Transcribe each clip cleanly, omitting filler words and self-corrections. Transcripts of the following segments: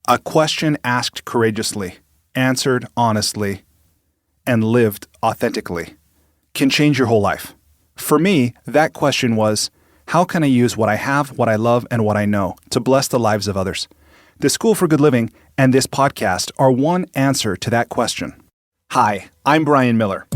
A question asked courageously, answered honestly, and lived authentically can change your whole life. For me, that question was, how can I use what I have, what I love, and what I know to bless the lives of others? The School for Good Living and this podcast are one answer to that question. Hi, I'm Brian Miller.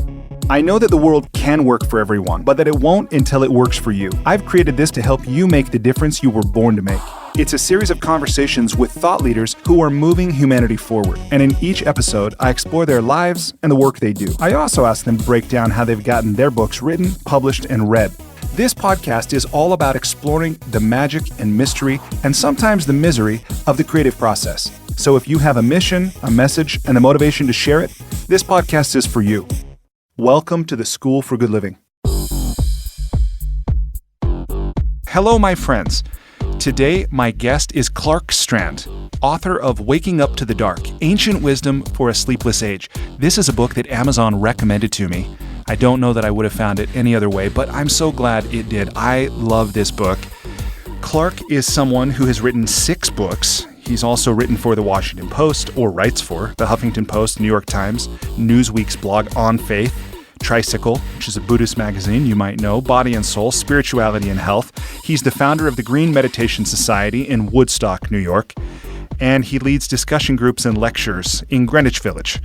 I know that the world can work for everyone, but that it won't until it works for you. I've created this to help you make the difference you were born to make. It's a series of conversations with thought leaders who are moving humanity forward. And in each episode, I explore their lives and the work they do. I also ask them to break down how they've gotten their books written, published, and read. This podcast is all about exploring the magic and mystery, and sometimes the misery, of the creative process. So if you have a mission, a message, and the motivation to share it, this podcast is for you. Welcome to the School for Good Living. Hello, my friends. Today, my guest is Clark Strand, author of Waking Up to the Dark, Ancient Wisdom for a Sleepless Age. This is a book that Amazon recommended to me. I don't know that I would have found it any other way, but I'm so glad it did. I love this book. Clark is someone who has written 6 books. He's also written for the Washington Post, or writes for the Huffington Post, New York Times, Newsweek's blog On Faith, Tricycle, which is a Buddhist magazine you might know, Body and Soul, Spirituality and Health. He's the founder of the Green Meditation Society in Woodstock, New York, and he leads discussion groups and lectures in Greenwich Village.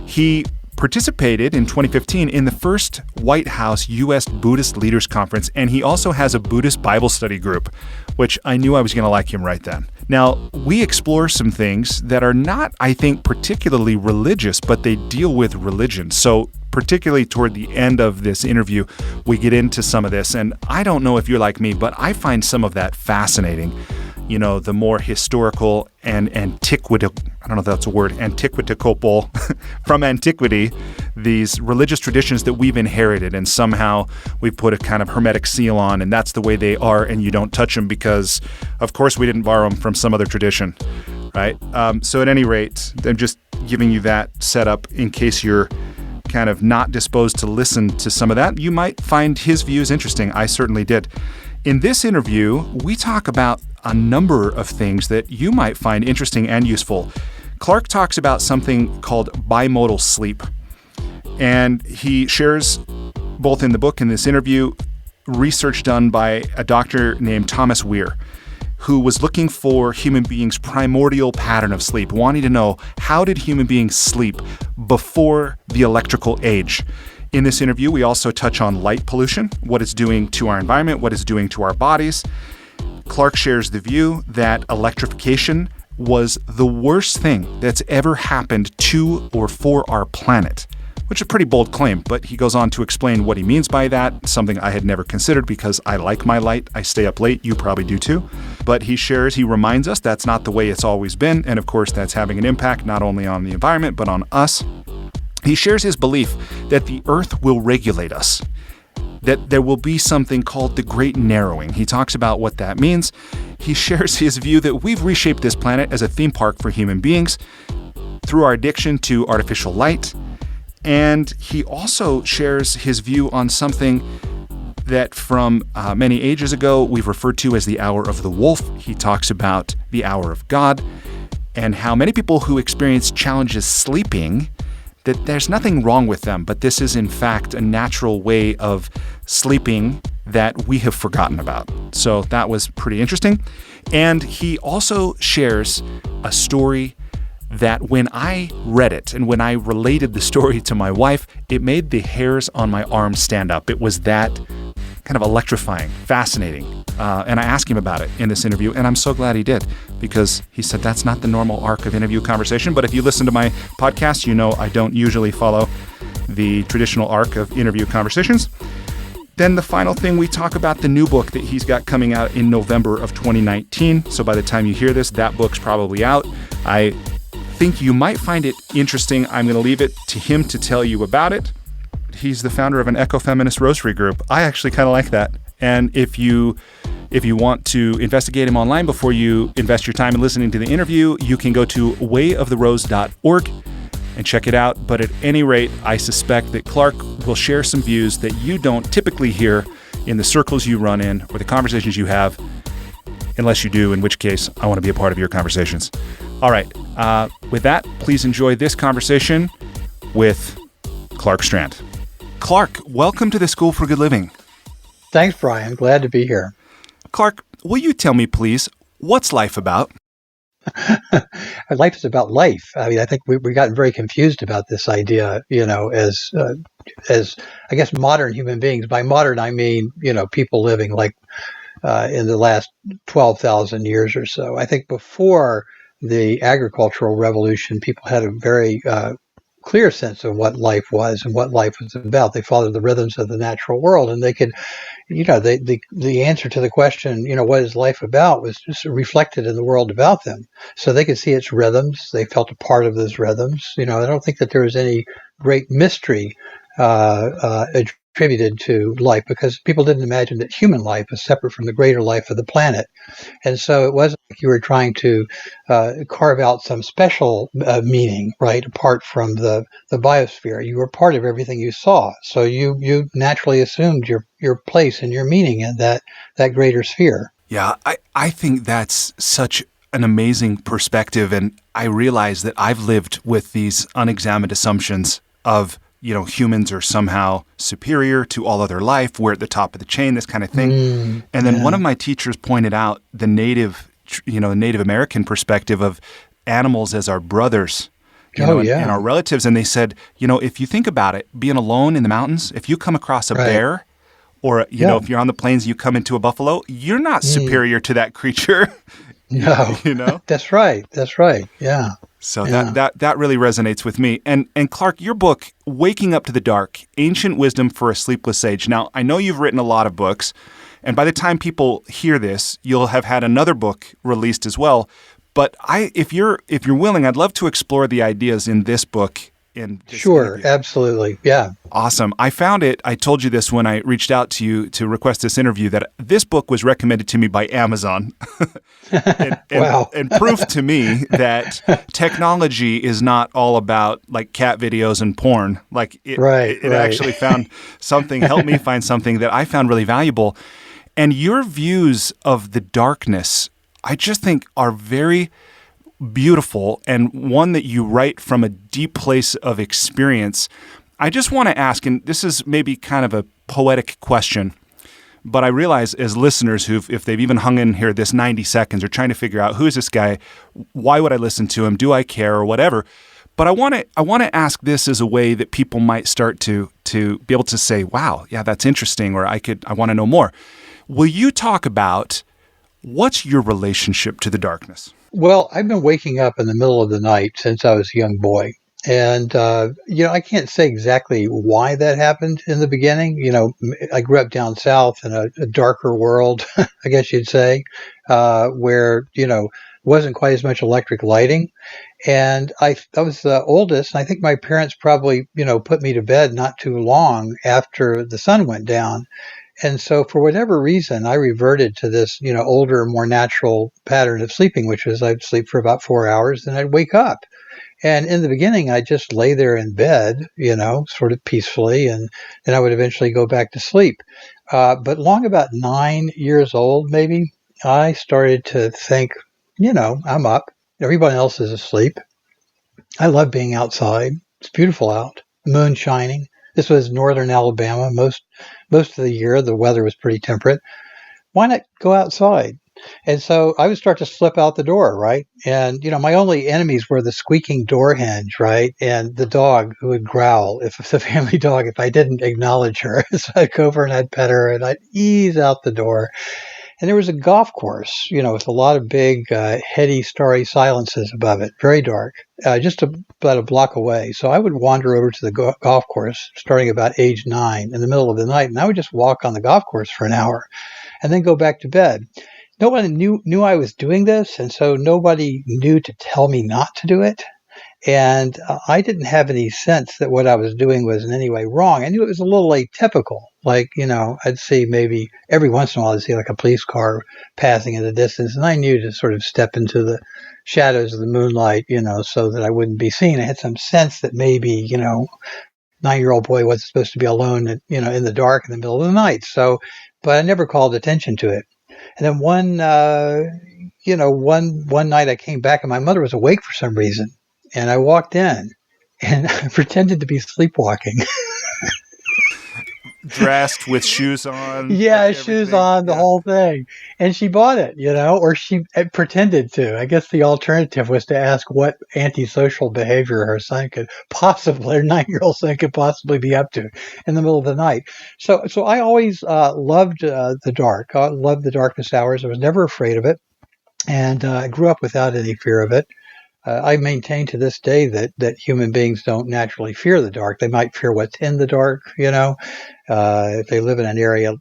He participated in 2015 in the first White House U.S. Buddhist Leaders Conference, and he also has a Buddhist Bible study group, which I knew I was going to like him right then. Now, we explore some things that are not, I think, particularly religious, but they deal with religion. So particularly toward the end of this interview, we get into some of this, and I don't know if you're like me, but I find some of that fascinating. You know, the more historical and antiquitical, I don't know if that's a word, antiquitical from antiquity, these religious traditions that we've inherited, and somehow we've put a kind of hermetic seal on, and that's the way they are, and you don't touch them because, of course, we didn't borrow them from some other tradition, right? So at any rate, I'm just giving you that setup in case you're kind of not disposed to listen to some of that. You might find his views interesting. I certainly did. In this interview, we talk about a number of things that you might find interesting and useful. Clark talks about something called bimodal sleep, and he shares, both in the book and this interview, research done by a doctor named Thomas Weir, who was looking for human beings' primordial pattern of sleep, wanting to know, how did human beings sleep before the electrical age? In this interview, we also touch on light pollution, what it's doing to our environment, what it's doing to our bodies. Clark shares the view that electrification was the worst thing that's ever happened to or for our planet, which is a pretty bold claim, but he goes on to explain what he means by that, something I had never considered because I like my light. I stay up late. You probably do too. But he reminds us that's not the way it's always been, and of course that's having an impact not only on the environment but on us. He shares his belief that the Earth will regulate us, that there will be something called the Great Narrowing. He talks about what that means. He shares his view that we've reshaped this planet as a theme park for human beings through our addiction to artificial light. And he also shares his view on something that from many ages ago we've referred to as the hour of the wolf. He talks about the hour of God and how many people who experience challenges sleeping, that there's nothing wrong with them, but this is in fact a natural way of sleeping that we have forgotten about. So that was pretty interesting. And he also shares a story that when I read it and when I related the story to my wife, it made the hairs on my arms stand up. It was that kind of electrifying, fascinating. And I asked him about it in this interview, and I'm so glad he did, because he said that's not the normal arc of interview conversation. But if you listen to my podcast, you know I don't usually follow the traditional arc of interview conversations. Then the final thing, we talk about the new book that he's got coming out in November of 2019. So by the time you hear this, that book's probably out. I think you might find it interesting. I'm going to leave it to him to tell you about it. He's the founder of an ecofeminist Rosary group. I actually kind of like that. And if you want to investigate him online before you invest your time in listening to the interview, you can go to wayoftherose.org and check it out. But at any rate, I suspect that Clark will share some views that you don't typically hear in the circles you run in or the conversations you have, unless you do, in which case I want to be a part of your conversations. All right. With that, please enjoy this conversation with Clark Strand. Clark, welcome to the School for Good Living. Thanks, Brian. Glad to be here. Clark, will you tell me, please, what's life about? Life is about life. I mean, I think we got very confused about this idea, as I guess modern human beings. By modern, I mean, people living like in the last 12,000 years or so. I think before the agricultural revolution, people had a very clear sense of what life was and what life was about. They followed the rhythms of the natural world, and they could, the answer to the question, what is life about, was just reflected in the world about them. So they could see its rhythms. They felt a part of those rhythms. I don't think that there was any great mystery attributed to life, because people didn't imagine that human life was separate from the greater life of the planet. And so it wasn't like you were trying to carve out some special meaning, right, apart from the biosphere. You were part of everything you saw. So you naturally assumed your place and your meaning in that greater sphere. Yeah, I think that's such an amazing perspective. And I realize that I've lived with these unexamined assumptions of, humans are somehow superior to all other life. We're at the top of the chain, this kind of thing. And then one of my teachers pointed out the Native American perspective of animals as our brothers, and our relatives. And they said, if you think about it, being alone in the mountains, if you come across a bear, or, if you're on the plains, you come into a buffalo, you're not superior to that creature. No, That's right. Yeah. So that really resonates with me. And Clark, your book, Waking Up to the Dark, Ancient Wisdom for a Sleepless Age. Now, I know you've written a lot of books, and by the time people hear this, you'll have had another book released as well. But if you're willing, I'd love to explore the ideas in this book. Sure, interview. Absolutely. Yeah. Awesome. I found it. I told you this when I reached out to you to request this interview, that this book was recommended to me by Amazon. Wow. And proof to me that technology is not all about like cat videos and porn. Like it actually found something, helped me find something that I found really valuable. And your views of the darkness, I just think are very beautiful, and one that you write from a deep place of experience. I just want to ask, and this is maybe kind of a poetic question, but I realize as listeners if they've even hung in here this 90 seconds, are trying to figure out, who is this guy? Why would I listen to him? Do I care, or whatever? But I want to ask this as a way that people might start to be able to say, wow, yeah, that's interesting, or I want to know more. Will you talk about what's your relationship to the darkness? Well, I've been waking up in the middle of the night since I was a young boy. And, I can't say exactly why that happened in the beginning. I grew up down south in a darker world, I guess you'd say, where, wasn't quite as much electric lighting. And I was the oldest. And I think my parents probably, put me to bed not too long after the sun went down. And so for whatever reason, I reverted to this, older, more natural pattern of sleeping, which was I'd sleep for about 4 hours, then I'd wake up. And in the beginning, I just lay there in bed, sort of peacefully, and then I would eventually go back to sleep. But long about 9 years old, maybe, I started to think, I'm up. Everybody else is asleep. I love being outside. It's beautiful out. The moon shining. This was northern Alabama. Most of the year, the weather was pretty temperate. Why not go outside? And so I would start to slip out the door, right? And, my only enemies were the squeaking door hinge, right? And the dog who would growl, if it's a family dog, if I didn't acknowledge her. So I'd go over and I'd pet her and I'd ease out the door. And there was a golf course, with a lot of big, heady, starry silences above it, very dark, just about a block away. So I would wander over to the golf course, starting about age 9 in the middle of the night, and I would just walk on the golf course for an hour and then go back to bed. Nobody knew I was doing this, and so nobody knew to tell me not to do it. And I didn't have any sense that what I was doing was in any way wrong. I knew it was a little atypical. Like, I'd see maybe every once in a while, I'd see like a police car passing in the distance. And I knew to sort of step into the shadows of the moonlight, so that I wouldn't be seen. I had some sense that maybe, 9-year-old boy wasn't supposed to be alone, in the dark in the middle of the night. So, but I never called attention to it. And then one night I came back and my mother was awake for some reason. And I walked in and I pretended to be sleepwalking. Dressed with shoes on, like Yeah, shoes everything. on, the Yeah. whole thing. And she bought it, or she pretended to. I guess the alternative was to ask what antisocial behavior her son could possibly, her 9-year-old son could possibly be up to in the middle of the night. So I always loved the dark. I loved the darkness hours. I was never afraid of it. And I grew up without any fear of it. I maintain to this day that human beings don't naturally fear the dark. They might fear what's in the dark, if they live in an area,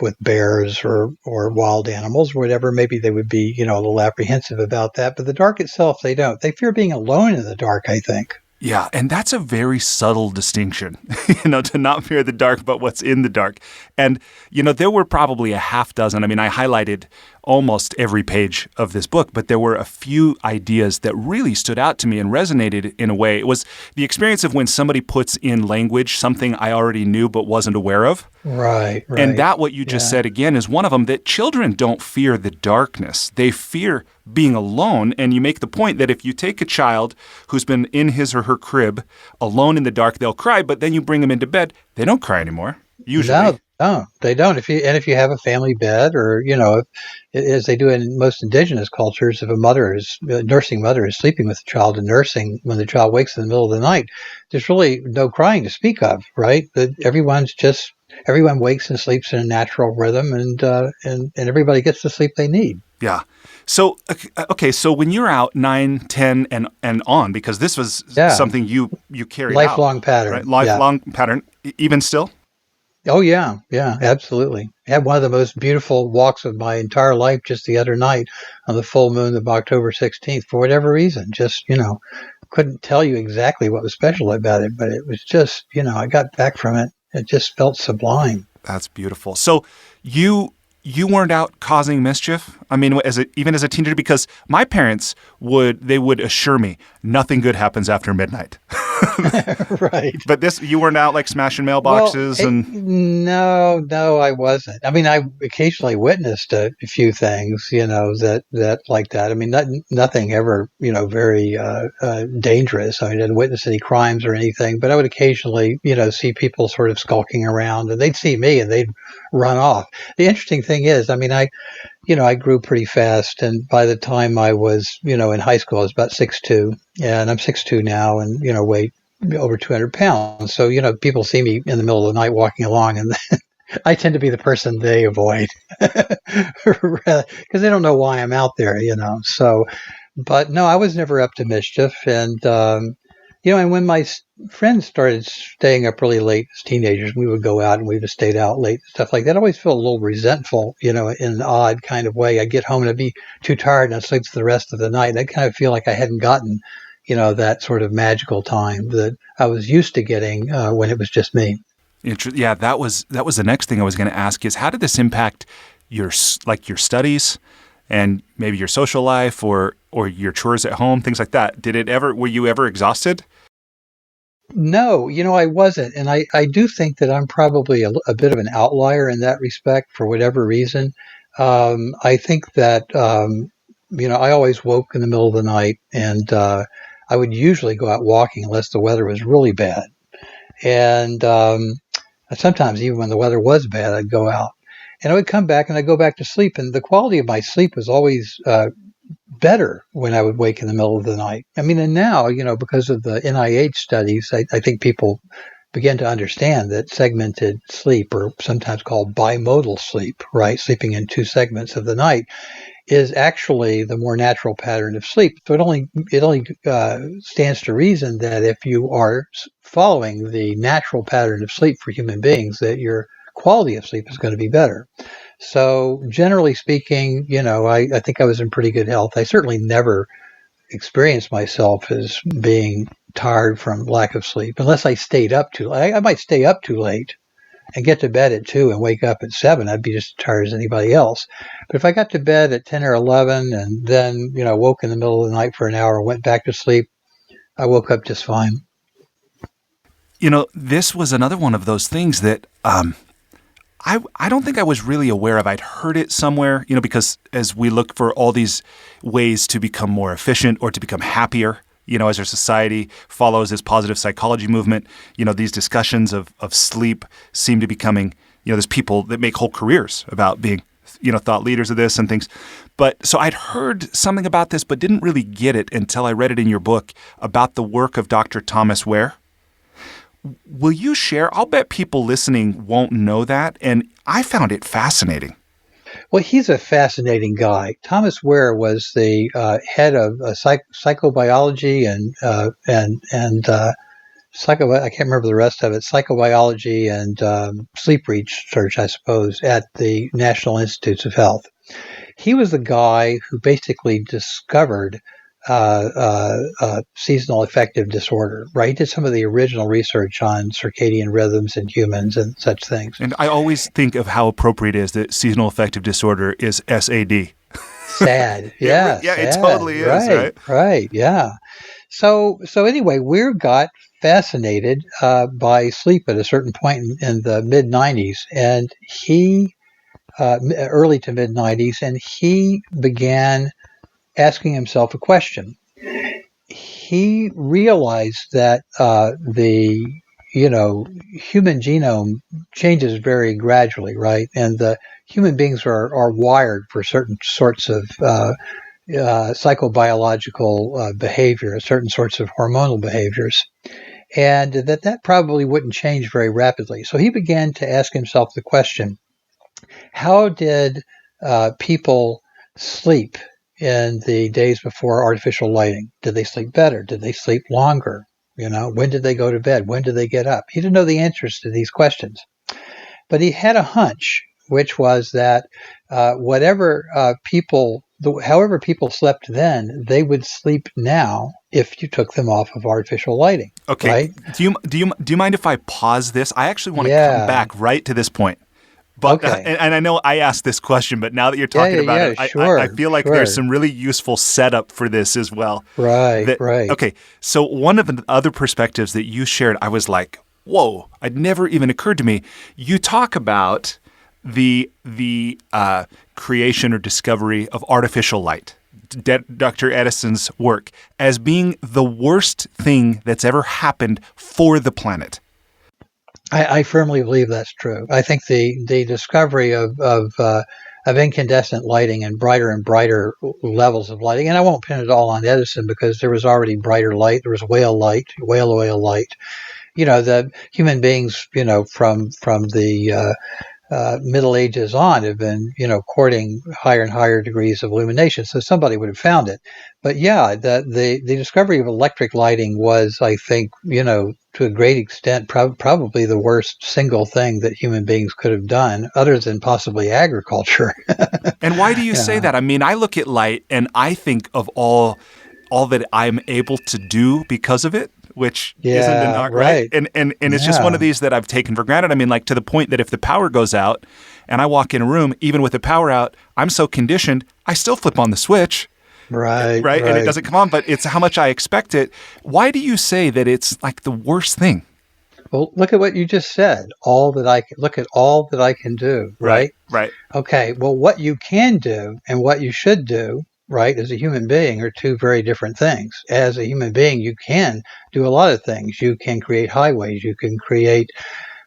with bears or wild animals or whatever, maybe they would be, a little apprehensive about that. But the dark itself, they don't. They fear being alone in the dark, I think. Yeah, and that's a very subtle distinction, to not fear the dark, but what's in the dark. And, there were probably a half dozen. I mean, I highlighted almost every page of this book, but there were a few ideas that really stood out to me and resonated in a way. It was the experience of when somebody puts in language something I already knew but wasn't aware of. Right. And that, what you just said again, is one of them, that children don't fear the darkness. They fear being alone. And you make the point that if you take a child who's been in his or her crib alone in the dark, they'll cry, but then you bring them into bed, they don't cry anymore, usually. No, they don't. If you have a family bed, or as they do in most indigenous cultures, if a nursing mother is sleeping with the child and nursing when the child wakes in the middle of the night, there's really no crying to speak of, right? Everyone wakes and sleeps in a natural rhythm, and everybody gets the sleep they need. Yeah. So, okay, so when you're out 9, 10, and on, because this was something you carried lifelong out. pattern. Right? Lifelong pattern, even still? Oh, yeah, absolutely. I had one of the most beautiful walks of my entire life just the other night on the full moon of October 16th, for whatever reason. Just, couldn't tell you exactly what was special about it, but it was just, I got back from it. It just felt sublime. That's beautiful. So you weren't out causing mischief? I mean, even as a teenager, because my parents would assure me nothing good happens after midnight. Right. But you weren't out like smashing mailboxes No, I wasn't. I mean, I occasionally witnessed a few things, that like that. I mean, nothing ever, very dangerous. I didn't witness any crimes or anything, but I would occasionally, see people sort of skulking around, and they'd see me and they'd run off. The interesting thing is, I mean, I grew pretty fast, and by the time I was, in high school, I was about 6'2", and I'm 6'2" now, and weigh over 200 pounds. So people see me in the middle of the night walking along, and I tend to be the person they avoid because they don't know why I'm out there, So, but no, I was never up to mischief, and and when my friends started staying up really late as teenagers, we would go out and we would have stayed out late, stuff like that. I always felt a little resentful, in an odd kind of way. I'd get home and I'd be too tired and I'd sleep for the rest of the night. And I'd kind of feel like I hadn't gotten, that sort of magical time that I was used to getting when it was just me. Yeah, that was the next thing I was going to ask is, how did this impact your studies and maybe your social life or your chores at home, things like that? Were you ever exhausted? No, I wasn't. And I do think that I'm probably a bit of an outlier in that respect for whatever reason. I think that, I always woke in the middle of the night, and I would usually go out walking unless the weather was really bad. And sometimes even when the weather was bad, I'd go out. And I would come back and I'd go back to sleep. And the quality of my sleep was always better when I would wake in the middle of the night. I mean, and now, because of the NIH studies, I think people begin to understand that segmented sleep, or sometimes called bimodal sleep, right? Sleeping in two segments of the night, is actually the more natural pattern of sleep. So it only stands to reason that if you are following the natural pattern of sleep for human beings, that your quality of sleep is going to be better. So generally speaking, I think I was in pretty good health. I certainly never experienced myself as being tired from lack of sleep, unless I stayed up too late. I might stay up too late and get to bed at 2 and wake up at 7. I'd be just as tired as anybody else. But if I got to bed at 10 or 11 and then, woke in the middle of the night for an hour and went back to sleep, I woke up just fine. This was another one of those things that I don't think I was really aware of. I'd heard it somewhere, because as we look for all these ways to become more efficient or to become happier, as our society follows this positive psychology movement, these discussions of sleep seem to be becoming, there's people that make whole careers about being, thought leaders of this and things. But so I'd heard something about this, but didn't really get it until I read it in your book about the work of Dr. Thomas Weir. Will you share? I'll bet people listening won't know that, and I found it fascinating. Well, he's a fascinating guy. Thomas Weir was the head of psychobiology and I can't remember the rest of it. Psychobiology and sleep research, I suppose, at the National Institutes of Health. He was the guy who basically discovered seasonal affective disorder, right? He did some of the original research on circadian rhythms in humans and such things. And I always think of how appropriate it is that seasonal affective disorder is SAD. Sad. Yeah. Yeah, sad. It totally is, right? Right. Yeah. So anyway, Weir got fascinated by sleep at a certain point in the mid 90s, and he early to mid 90s, and he began asking himself a question. He realized that the human genome changes very gradually, right? And the human beings are wired for certain sorts of psychobiological behavior, certain sorts of hormonal behaviors, and that probably wouldn't change very rapidly. So he began to ask himself the question: how did people sleep in the days before artificial lighting? Did they sleep better? Did they sleep longer? When did they go to bed? When did they get up? He didn't know the answers to these questions, but he had a hunch, which was that however people slept then, they would sleep now if you took them off of artificial lighting. Okay. Right? Do you mind if I pause this? I actually want to come back right to this point. But, okay. And I know I asked this question, but now that you're talking about it, sure, I feel like there's some really useful setup for this as well. Right. Okay, so one of the other perspectives that you shared, I was like, whoa, it never even occurred to me. You talk about the creation or discovery of artificial light, Dr. Edison's work, as being the worst thing that's ever happened for the planet. I firmly believe that's true. I think the discovery of incandescent lighting and brighter levels of lighting, and I won't pin it all on Edison because there was already brighter light. There was whale oil light. The human beings, from the Middle Ages on have been, courting higher and higher degrees of illumination. So somebody would have found it. But yeah, the discovery of electric lighting was, I think, to a great extent, probably the worst single thing that human beings could have done, other than possibly agriculture. And why do you say that? I mean, I look at light and I think of all that I'm able to do because of it, which isn't enough, right? And it's just one of these that I've taken for granted. I mean, like to the point that if the power goes out and I walk in a room, even with the power out, I'm so conditioned, I still flip on the switch. Right. And it doesn't come on, but it's how much I expect it. Why do you say that it's like the worst thing? Well, look at what you just said. Look at all that I can do, right? Right. Okay. Well, what you can do and what you should do, right, as a human being are two very different things. As a human being, you can do a lot of things. You can create highways. You can create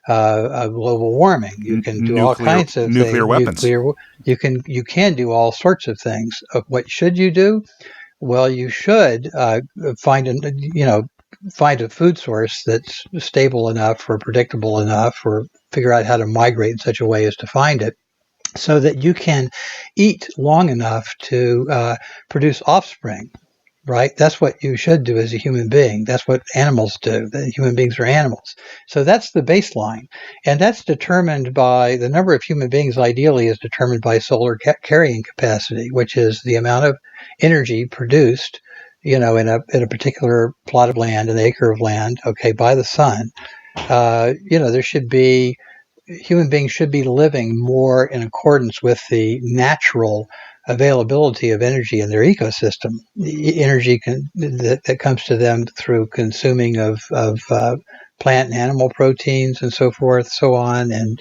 global warming. You can do all kinds of nuclear things. Weapons. You can do all sorts of things. What should you do? Well, you should find a food source that's stable enough or predictable enough, or figure out how to migrate in such a way as to find it, so that you can eat long enough to produce offspring. Right? That's what you should do as a human being. That's what animals do. Human beings are animals. So that's the baseline. And that's determined by the number of human beings, ideally, is determined by solar carrying capacity, which is the amount of energy produced, in a particular plot of land, an acre of land, by the sun. Human beings should be living more in accordance with the natural availability of energy in their ecosystem. Energy that comes to them through consuming of plant and animal proteins and so forth, so on, and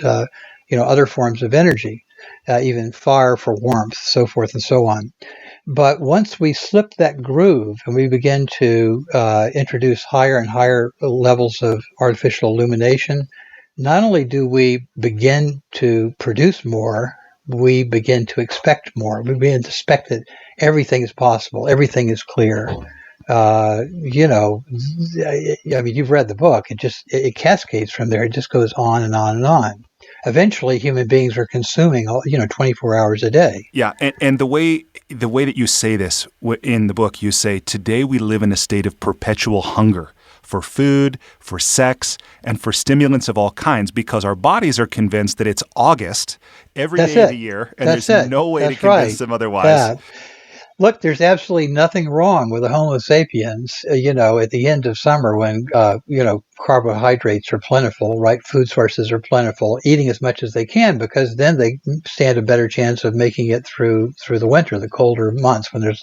other forms of energy, even fire for warmth, so forth and so on. But once we slip that groove and we begin to introduce higher and higher levels of artificial illumination, not only do we begin to produce more, we begin to expect more. We begin to expect that everything is possible, everything is clear. I mean, you've read the book. It cascades from there. It just goes on and on and on. Eventually, human beings are consuming 24 hours a day. Yeah, and the way that you say this in the book, you say, today we live in a state of perpetual hunger for food, for sex, and for stimulants of all kinds, because our bodies are convinced that it's August every day of the year, and there's no way to convince them otherwise. Yeah. Look, there's absolutely nothing wrong with a Homo sapiens, at the end of summer when, carbohydrates are plentiful, right? Food sources are plentiful, eating as much as they can, because then they stand a better chance of making it through the winter, the colder months when when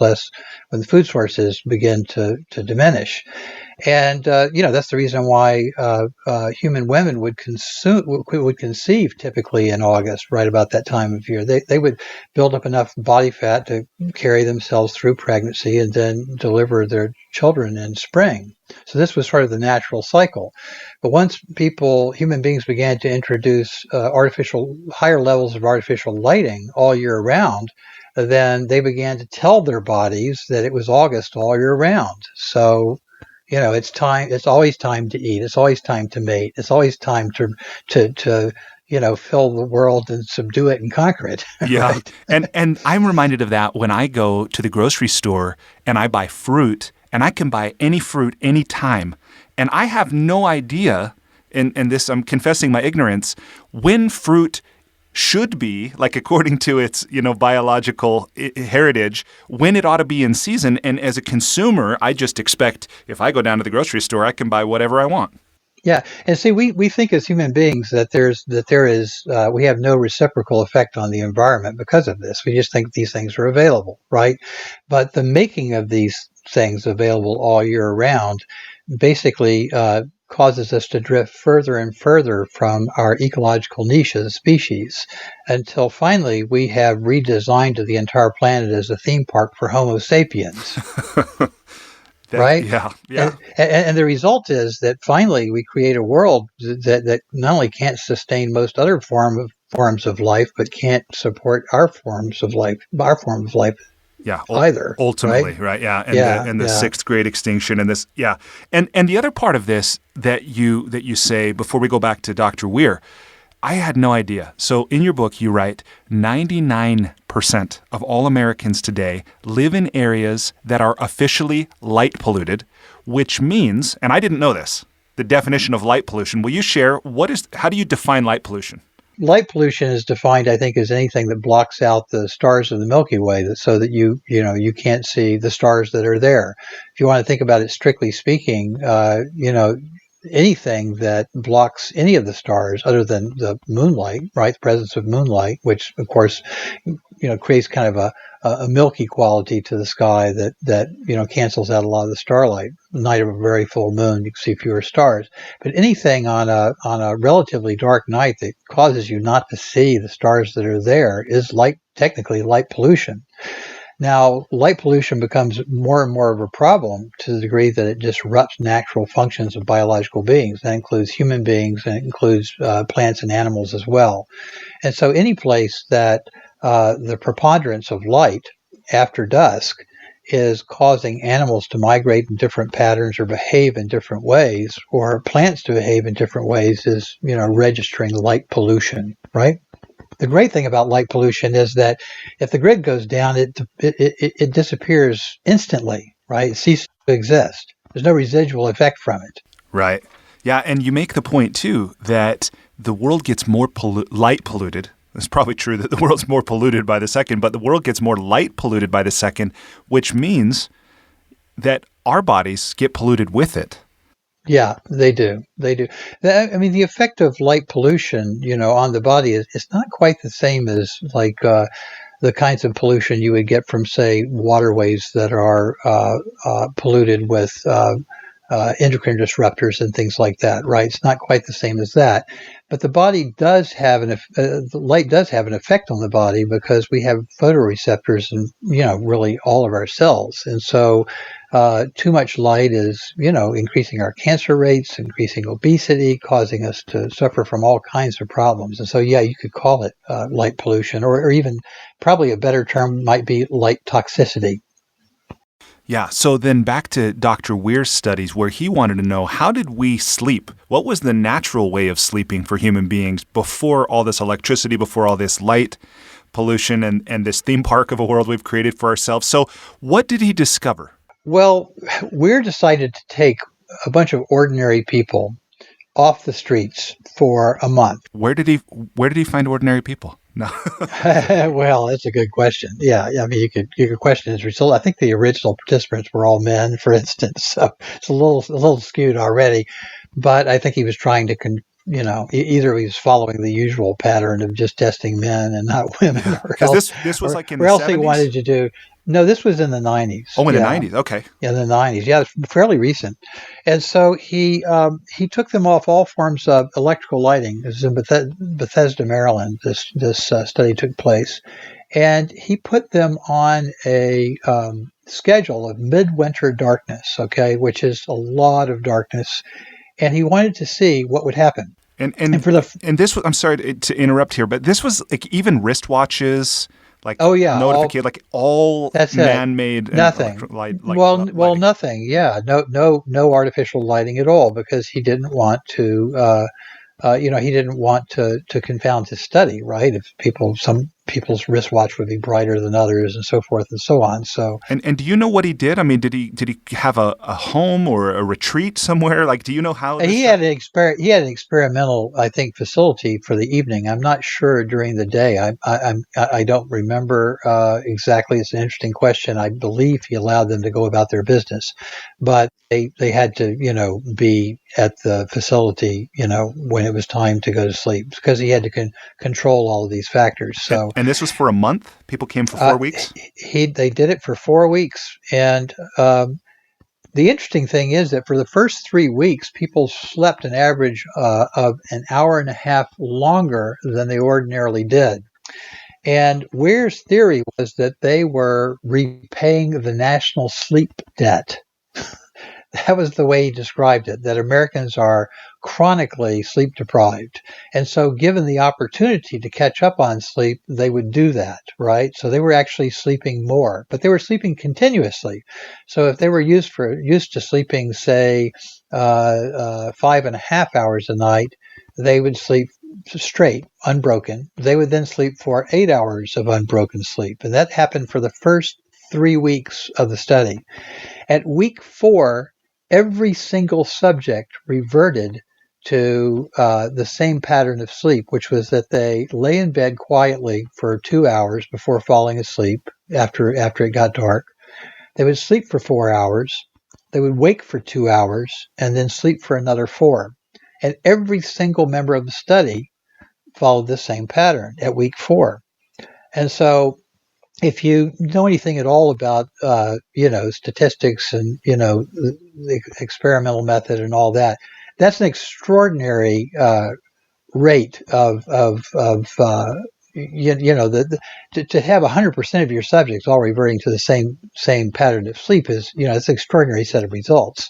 the food sources begin to diminish. And, that's the reason why human women would conceive typically in August, right about that time of year. They would build up enough body fat to carry themselves through pregnancy and then deliver their children in spring. So this was sort of the natural cycle. But once human beings began to introduce higher levels of artificial lighting all year round, then they began to tell their bodies that it was August all year round. So, it's time. It's always time to eat. It's always time to mate. It's always time to fill the world and subdue it and conquer it. Yeah, Right? and I'm reminded of that when I go to the grocery store and I buy fruit, and I can buy any fruit anytime, and I have no idea. And this, I'm confessing my ignorance, when fruit should be, like according to its biological heritage, when it ought to be in season. And as a consumer, I just expect if I go down to the grocery store, I can buy whatever I want. Yeah, and see, we think as human beings that we have no reciprocal effect on the environment because of this. We just think these things are available, right? But the making of these things available all year round basically causes us to drift further and further from our ecological niche as a species, until finally we have redesigned the entire planet as a theme park for Homo sapiens. Right? Yeah. And the result is that finally we create a world that not only can't sustain most other forms of life, but can't support our form of life. Yeah, either. Ultimately, right? Yeah, and the sixth grade extinction, and this, yeah, and the other part of this that you say before we go back to Dr. Weir, I had no idea. So in your book, you write 99% of all Americans today live in areas that are officially light polluted, which means, and I didn't know this, the definition of light pollution. Will you share how do you define light pollution? Light pollution is defined, I think, as anything that blocks out the stars of the Milky Way, so that you can't see the stars that are there. If you want to think about it strictly speaking, anything that blocks any of the stars other than the moonlight, right? The presence of moonlight, which of course, creates kind of a milky quality to the sky that cancels out a lot of the starlight. The night of a very full moon, you can see fewer stars. But anything on a relatively dark night that causes you not to see the stars that are there is technically light pollution. Now, light pollution becomes more and more of a problem to the degree that it disrupts natural functions of biological beings. That includes human beings, and it includes plants and animals as well. And so any place that the preponderance of light after dusk is causing animals to migrate in different patterns or behave in different ways, or plants to behave in different ways, is registering light pollution, right? The great thing about light pollution is that if the grid goes down, it disappears instantly, right? It ceases to exist. There's no residual effect from it. Right. Yeah, and you make the point, too, that the world gets more light polluted. It's probably true that the world's more polluted by the second, but the world gets more light polluted by the second, which means that our bodies get polluted with it. Yeah, they do. They do. I mean, the effect of light pollution, on the body is not quite the same as like the kinds of pollution you would get from, say, waterways that are polluted with endocrine disruptors and things like that, right? It's not quite the same as that. But the body does have the light does have an effect on the body because we have photoreceptors in, really all of our cells. And so too much light is, increasing our cancer rates, increasing obesity, causing us to suffer from all kinds of problems. And so, yeah, you could call it light pollution, or even probably a better term might be light toxicity. Yeah, so then back to Dr. Weir's studies where he wanted to know, how did we sleep? What was the natural way of sleeping for human beings before all this electricity, before all this light pollution and this theme park of a world we've created for ourselves? So what did he discover? Well, Weir decided to take a bunch of ordinary people off the streets for a month. Where did he find ordinary people? No. Well, that's a good question. Yeah, I mean, you could question his result. I think the original participants were all men, for instance, so it's a little skewed already. But I think he was trying to, either he was following the usual pattern of just testing men and not women, or else this was like in or the else 70s? He wanted to do. No, this was in the 90s. Oh, in the 90s. Okay. In the 90s. Yeah, it's fairly recent. And so he took them off all forms of electrical lighting. This is in Bethesda, Maryland. This study took place. And he put them on a schedule of midwinter darkness, okay, which is a lot of darkness. And he wanted to see what would happen. And this was, I'm sorry to interrupt here, but this was like even wristwatches, like notification, like all man-made, nothing. Nothing. Yeah, no artificial lighting at all, because he didn't want to. He didn't want to confound his study, right? If some people's wristwatch would be brighter than others, and so forth and so on. So, and do you know what he did? I mean, did he have a home or a retreat somewhere? Like, do you know how he had an experimental, I think, facility for the evening. I'm not sure during the day. I don't remember exactly. It's an interesting question. I believe he allowed them to go about their business, but they had to be at the facility when it was time to go to sleep, because he had to control all of these factors. So. And this was for a month? People came for 4 weeks? They did it for 4 weeks. And the interesting thing is that for the first 3 weeks, people slept an average of an hour and a half longer than they ordinarily did. And Weir's theory was that they were repaying the national sleep debt. That was the way he described it, that Americans are chronically sleep deprived. And so given the opportunity to catch up on sleep, they would do that, right? So they were actually sleeping more, but they were sleeping continuously. So if they were used to sleeping, say, 5.5 hours a night, they would sleep straight, unbroken. They would then sleep for 8 hours of unbroken sleep. And that happened for the first 3 weeks of the study. At week 4, every single subject reverted to the same pattern of sleep, which was that they lay in bed quietly for 2 hours before falling asleep after it got dark. They would sleep for 4 hours. They would wake for 2 hours and then sleep for another 4. And every single member of the study followed the same pattern at week 4. And so if you know anything at all about, statistics and, the experimental method and all that, that's an extraordinary rate of to have 100% of your subjects all reverting to the same pattern of sleep is, it's an extraordinary set of results.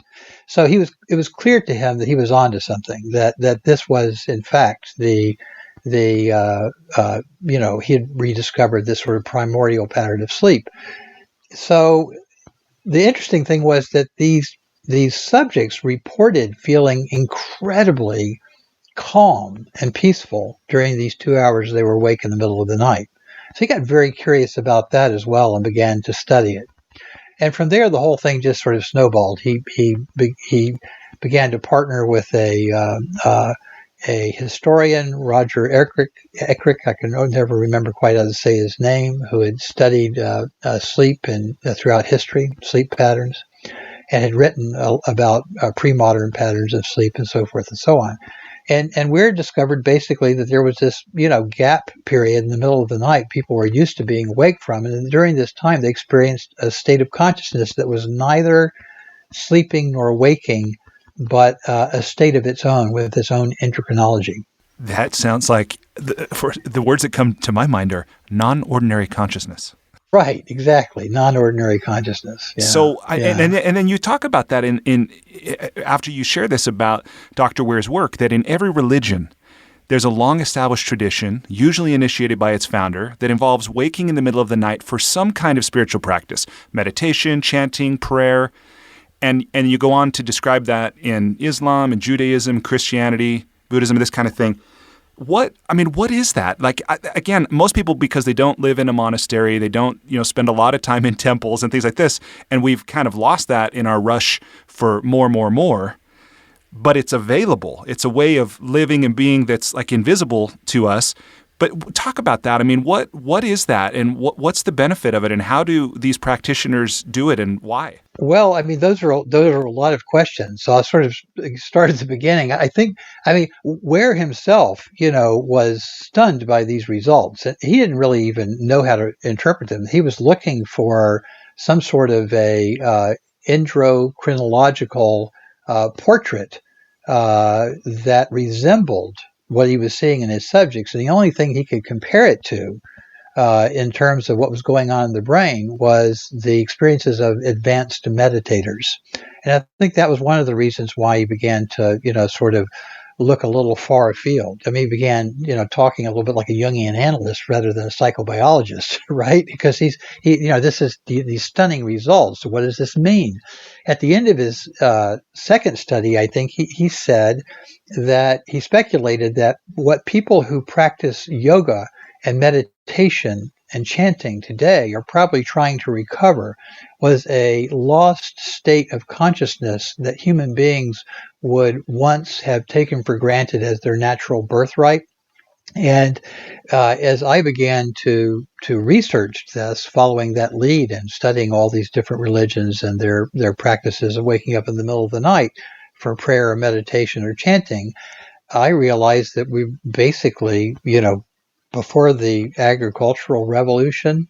So it was clear to him that he was onto something, that this was in fact he had rediscovered this sort of primordial pattern of sleep. So the interesting thing was that these subjects reported feeling incredibly calm and peaceful during these 2 hours they were awake in the middle of the night. So he got very curious about that as well and began to study it. And from there, the whole thing just sort of snowballed. He began to partner with a historian, Roger Eckrich, I can never remember quite how to say his name, who had studied sleep and throughout history, sleep patterns, and had written about pre-modern patterns of sleep and so forth and so on. And Weir discovered basically that there was this, gap period in the middle of the night people were used to being awake from. And during this time, they experienced a state of consciousness that was neither sleeping nor waking, but a state of its own with its own endocrinology. That sounds like for the words that come to my mind are non-ordinary consciousness. Right, exactly. Non-ordinary consciousness. Yeah, So, yeah. and then you talk about that in after you share this about Dr. Weir's work, that in every religion, there's a long-established tradition, usually initiated by its founder, that involves waking in the middle of the night for some kind of spiritual practice, meditation, chanting, prayer, and you go on to describe that in Islam and Judaism, Christianity, Buddhism, this kind of thing. What is that? Like, again, most people, because they don't live in a monastery, they don't, spend a lot of time in temples and things like this, and we've kind of lost that in our rush for more. But it's available. It's a way of living and being that's like invisible to us. But talk about that. I mean, what is that, and what's the benefit of it, and how do these practitioners do it, and why? Well, I mean, those are a lot of questions. So I'll sort of start at the beginning. Ware himself, was stunned by these results. He didn't really even know how to interpret them. He was looking for some sort of a endocrinological portrait that resembled what he was seeing in his subjects. And the only thing he could compare it to in terms of what was going on in the brain was the experiences of advanced meditators. And I think that was one of the reasons why he began to, sort of look a little far afield. I mean, he began, talking a little bit like a Jungian analyst rather than a psychobiologist, right? Because this is these stunning results. What does this mean? At the end of his second study, I think he said that he speculated that what people who practice yoga and meditation and chanting today are probably trying to recover was a lost state of consciousness that human beings would once have taken for granted as their natural birthright. And as I began to research this, following that lead and studying all these different religions and their practices of waking up in the middle of the night for prayer or meditation or chanting, I realized that we basically, before the agricultural revolution,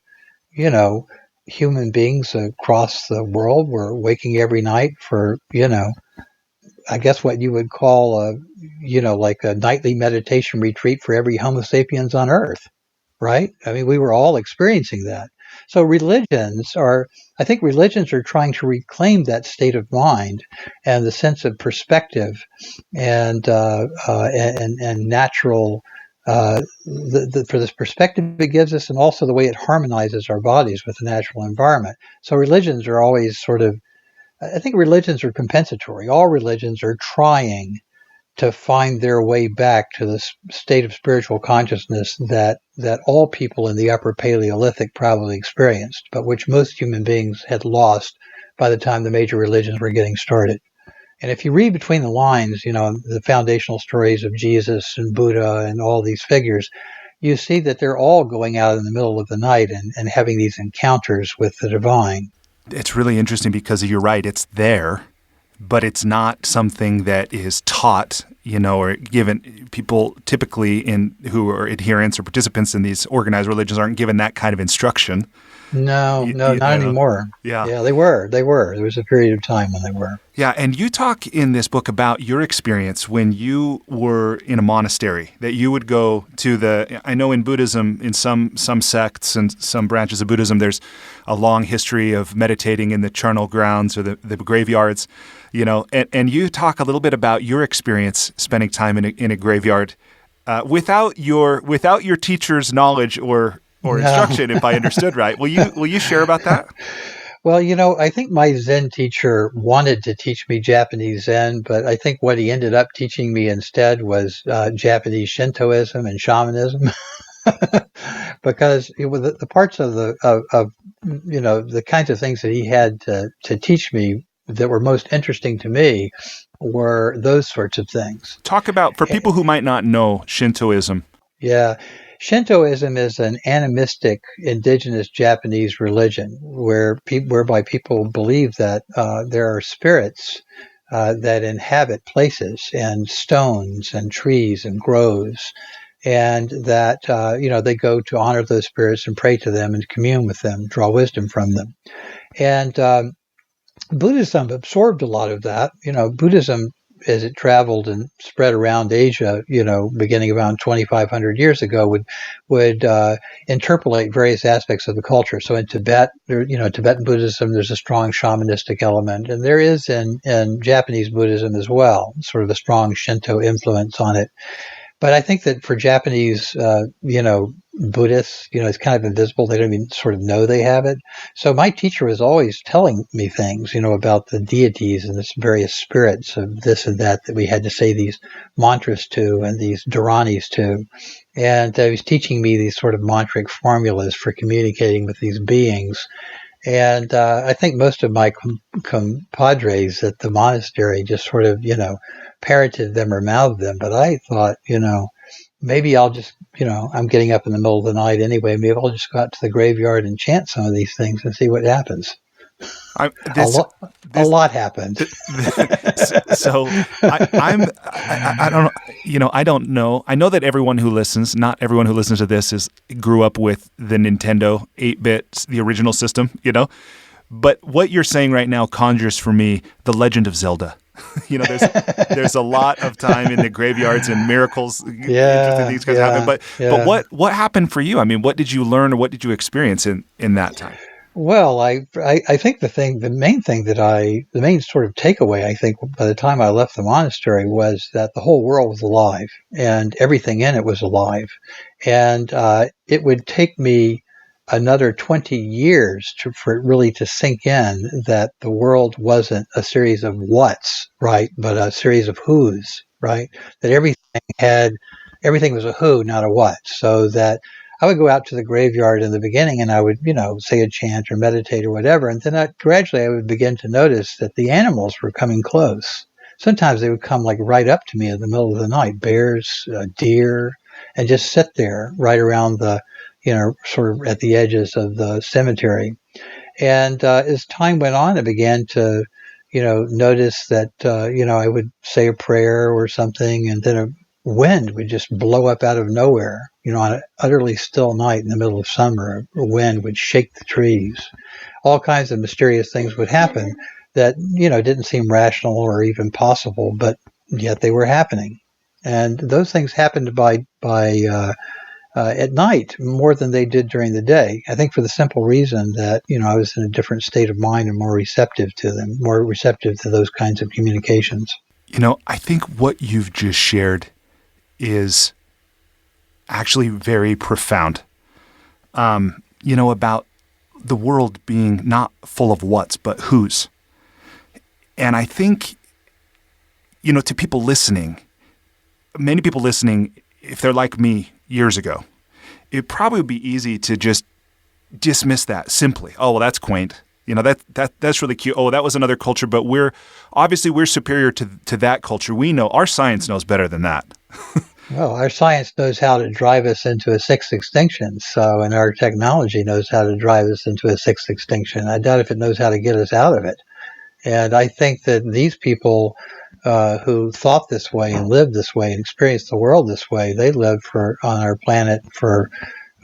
human beings across the world were waking every night for, I guess what you would call like a nightly meditation retreat for every Homo sapiens on Earth, right? I mean, we were all experiencing that. So I think religions are trying to reclaim that state of mind and the sense of perspective and natural. For this perspective it gives us, and also the way it harmonizes our bodies with the natural environment. So religions are always I think religions are compensatory. All religions are trying to find their way back to the state of spiritual consciousness that all people in the Upper Paleolithic probably experienced, but which most human beings had lost by the time the major religions were getting started. And if you read between the lines, the foundational stories of Jesus and Buddha and all these figures, you see that they're all going out in the middle of the night and having these encounters with the divine. It's really interesting because you're right, it's there, but it's not something that is taught, or given. People typically who are adherents or participants in these organized religions aren't given that kind of instruction. No, not anymore. Yeah. Yeah, they were. There was a period of time when they were. Yeah, and you talk in this book about your experience when you were in a monastery, that you would go to I know in Buddhism, in some sects and some branches of Buddhism, there's a long history of meditating in the charnel grounds or the graveyards, and you talk a little bit about your experience spending time in a graveyard without your teacher's knowledge or instruction, if I understood right. Will you share about that? Well, I think my Zen teacher wanted to teach me Japanese Zen, but I think what he ended up teaching me instead was Japanese Shintoism and shamanism, because the parts of the kinds of things that he had to teach me that were most interesting to me were those sorts of things. Talk about, for people who might not know Shintoism. Yeah. Shintoism is an animistic indigenous Japanese religion whereby people believe that there are spirits that inhabit places and stones and trees and groves, and that they go to honor those spirits and pray to them and commune with them, draw wisdom from them. And Buddhism absorbed a lot of that. Buddhism, as it traveled and spread around Asia, beginning around 2,500 years ago, would interpolate various aspects of the culture. So in Tibet, Tibetan Buddhism, there's a strong shamanistic element, and there is in Japanese Buddhism as well, sort of a strong Shinto influence on it. But I think that for Japanese, Buddhists, it's kind of invisible. They don't even sort of know they have it. So my teacher was always telling me things, about the deities and the various spirits of this and that we had to say these mantras to and these dharanis to. And he was teaching me these sort of mantric formulas for communicating with these beings. And I think most of my compadres at the monastery just sort of, parroted them or mouthed them. But I thought, maybe I'll just, I'm getting up in the middle of the night anyway. Maybe I'll just go out to the graveyard and chant some of these things and see what happens. A lot happened. I don't know. I don't know. I know that not everyone who listens to this grew up with the Nintendo 8-bit, the original system, But what you're saying right now conjures for me the Legend of Zelda. There's a lot of time in the graveyards and miracles. Interesting things happen. But what happened for you? I mean, what did you learn or what did you experience in that time? Well, I think the main sort of takeaway, I think, by the time I left the monastery was that the whole world was alive and everything in it was alive. And it would take me another 20 years for it really to sink in that the world wasn't a series of whats, right, but a series of whos, right? That everything was a who, not a what. So that I would go out to the graveyard in the beginning and I would, say a chant or meditate or whatever. And then gradually I would begin to notice that the animals were coming close. Sometimes they would come like right up to me in the middle of the night, bears, deer, and just sit there right around the, sort of at the edges of the cemetery. And as time went on, I began to, notice that, I would say a prayer or something, and then a wind would just blow up out of nowhere. On an utterly still night in the middle of summer, a wind would shake the trees. All kinds of mysterious things would happen that, didn't seem rational or even possible, but yet they were happening. And those things happened by at night more than they did during the day. I think for the simple reason that, I was in a different state of mind and more receptive to them, more receptive to those kinds of communications. I think what you've just shared is actually very profound, about the world being not full of whats, but whos. And I think, to people listening, many people listening, if they're like me years ago, it probably would be easy to just dismiss that simply. Oh, well, that's quaint. That's really cute. Oh, that was another culture, but we're superior to that culture. We know, our science knows better than that. Well, our science knows how to drive us into a sixth extinction. So, and our technology knows how to drive us into a sixth extinction. I doubt if it knows how to get us out of it. And I think that these people who thought this way and lived this way and experienced the world this way, they lived on our planet for,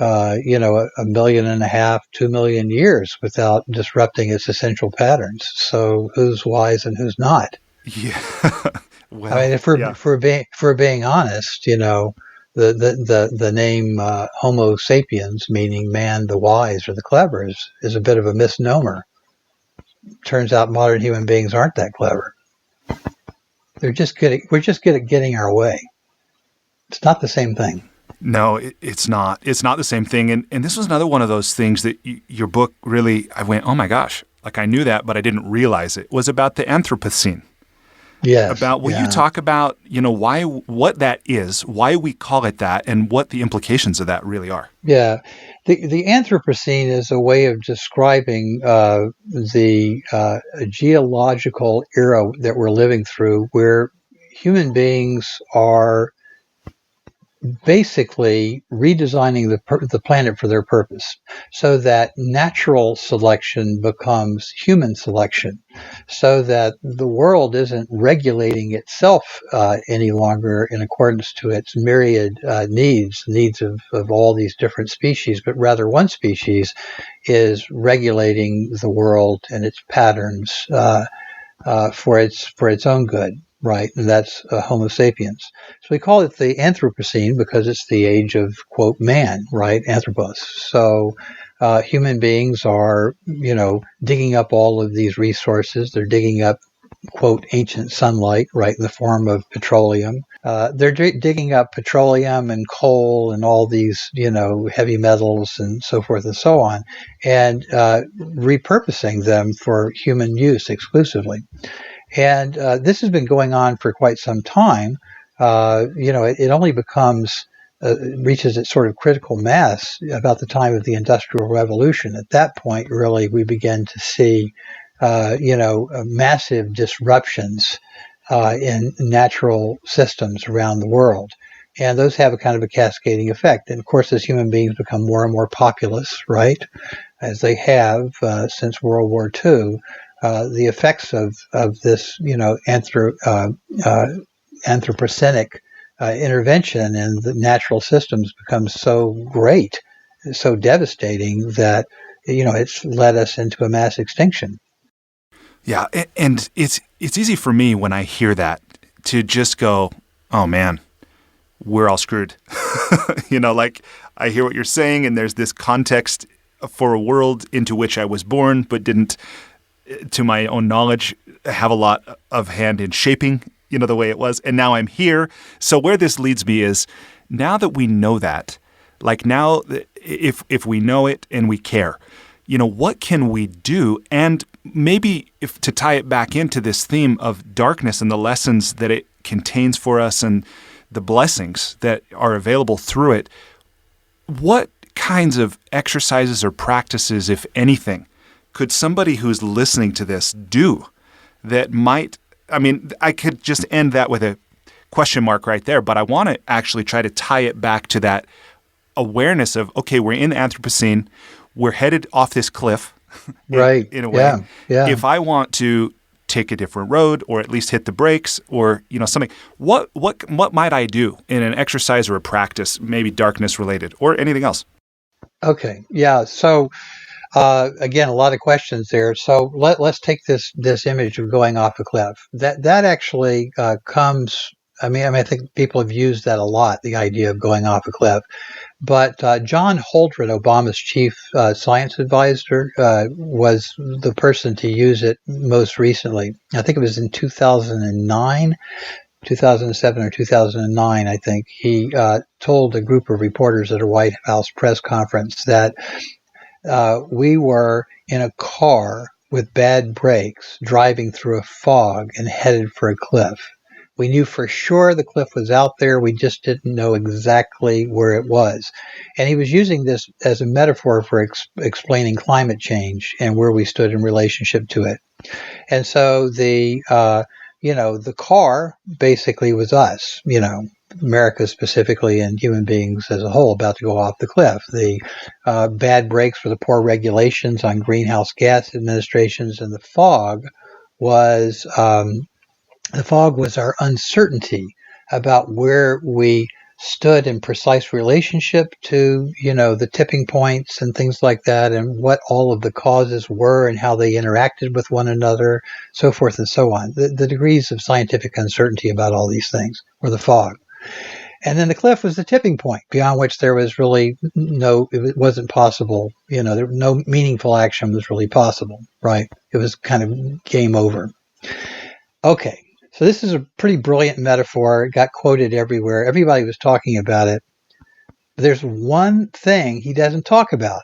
1.5 million, 2 million years without disrupting its essential patterns. So who's wise and who's not? Yeah. Well, I mean, if we're being honest, the name Homo sapiens, meaning man, the wise or the clever, is a bit of a misnomer. Turns out modern human beings aren't that clever. We're just good at getting our way. It's not the same thing. No, it's not. It's not the same thing. And this was another one of those things that your book really, I went, oh my gosh, like I knew that, but I didn't realize it was about the Anthropocene. Yes. You talk about, what that is, why we call it that, and what the implications of that really are. Yeah. The Anthropocene is a way of describing the geological era that we're living through, where human beings are basically redesigning the planet for their purpose so that natural selection becomes human selection, so that the world isn't regulating itself any longer in accordance to its myriad needs of all these different species, but rather one species is regulating the world and its patterns for its own good, right? And that's Homo sapiens. So we call it the Anthropocene because it's the age of, quote, man, right? Anthropos. So human beings are, digging up all of these resources. They're digging up, quote, ancient sunlight, right, in the form of petroleum. They're digging up petroleum and coal and all these, heavy metals and so forth and so on, and repurposing them for human use exclusively. And this has been going on for quite some time. It only reaches its sort of critical mass about the time of the Industrial Revolution. At that point, really, we begin to see, massive disruptions in natural systems around the world. And those have a kind of a cascading effect. And of course, as human beings become more and more populous, right, as they have since World War II, the effects of this, anthropocenic intervention in the natural systems becomes so great, so devastating that, it's led us into a mass extinction. Yeah, and it's easy for me when I hear that to just go, oh man, we're all screwed. Like I hear what you're saying, and there's this context for a world into which I was born, but didn't, to my own knowledge, have a lot of hand in shaping, the way it was. And now I'm here. So where this leads me is, now that we know that, like now, if we know it and we care, what can we do? And maybe if to tie it back into this theme of darkness and the lessons that it contains for us and the blessings that are available through it, what kinds of exercises or practices, if anything, could somebody who's listening to this do that might, I could just end that with a question mark right there, but I want to actually try to tie it back to that awareness of, okay, we're in the Anthropocene, we're headed off this cliff, right? In a way. Yeah. Yeah. If I want to take a different road, or at least hit the brakes, or something, what might I do in an exercise or a practice, maybe darkness related, or anything else? Okay. Yeah. So again, a lot of questions there. So let's take this image of going off a cliff. That actually comes. I think people have used that a lot. The idea of going off a cliff. But John Holdren, Obama's chief science advisor, was the person to use it most recently. I think it was in 2009, 2007 or 2009, I think. He told a group of reporters at a White House press conference that we were in a car with bad brakes driving through a fog and headed for a cliff. We knew for sure the cliff was out there. We just didn't know exactly where it was. And he was using this as a metaphor for explaining climate change and where we stood in relationship to it. And so the car basically was us, America specifically, and human beings as a whole about to go off the cliff. The bad brakes were the poor regulations on greenhouse gas administrations, and the fog was our uncertainty about where we stood in precise relationship to, the tipping points and things like that, and what all of the causes were and how they interacted with one another, so forth and so on. The degrees of scientific uncertainty about all these things were the fog. And then the cliff was the tipping point beyond which there was really it wasn't possible, no meaningful action was really possible, right? It was kind of game over. Okay. So this is a pretty brilliant metaphor. It got quoted everywhere. Everybody was talking about it. But there's one thing he doesn't talk about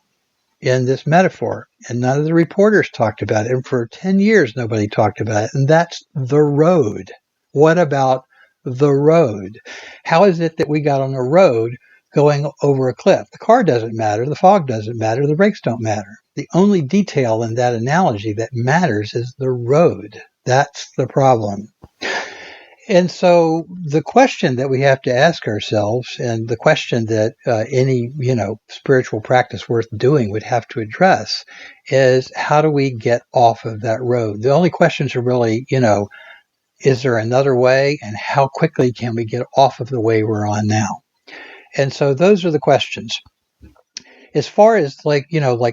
in this metaphor, and none of the reporters talked about it. And for 10 years, nobody talked about it, and that's the road. What about the road? How is it that we got on a road going over a cliff? The car doesn't matter. The fog doesn't matter. The brakes don't matter. The only detail in that analogy that matters is the road. That's the problem. And so the question that we have to ask ourselves, and the question that any spiritual practice worth doing would have to address, is how do we get off of that road? The only questions are really, is there another way, and how quickly can we get off of the way we're on now? And so those are the questions. As far as like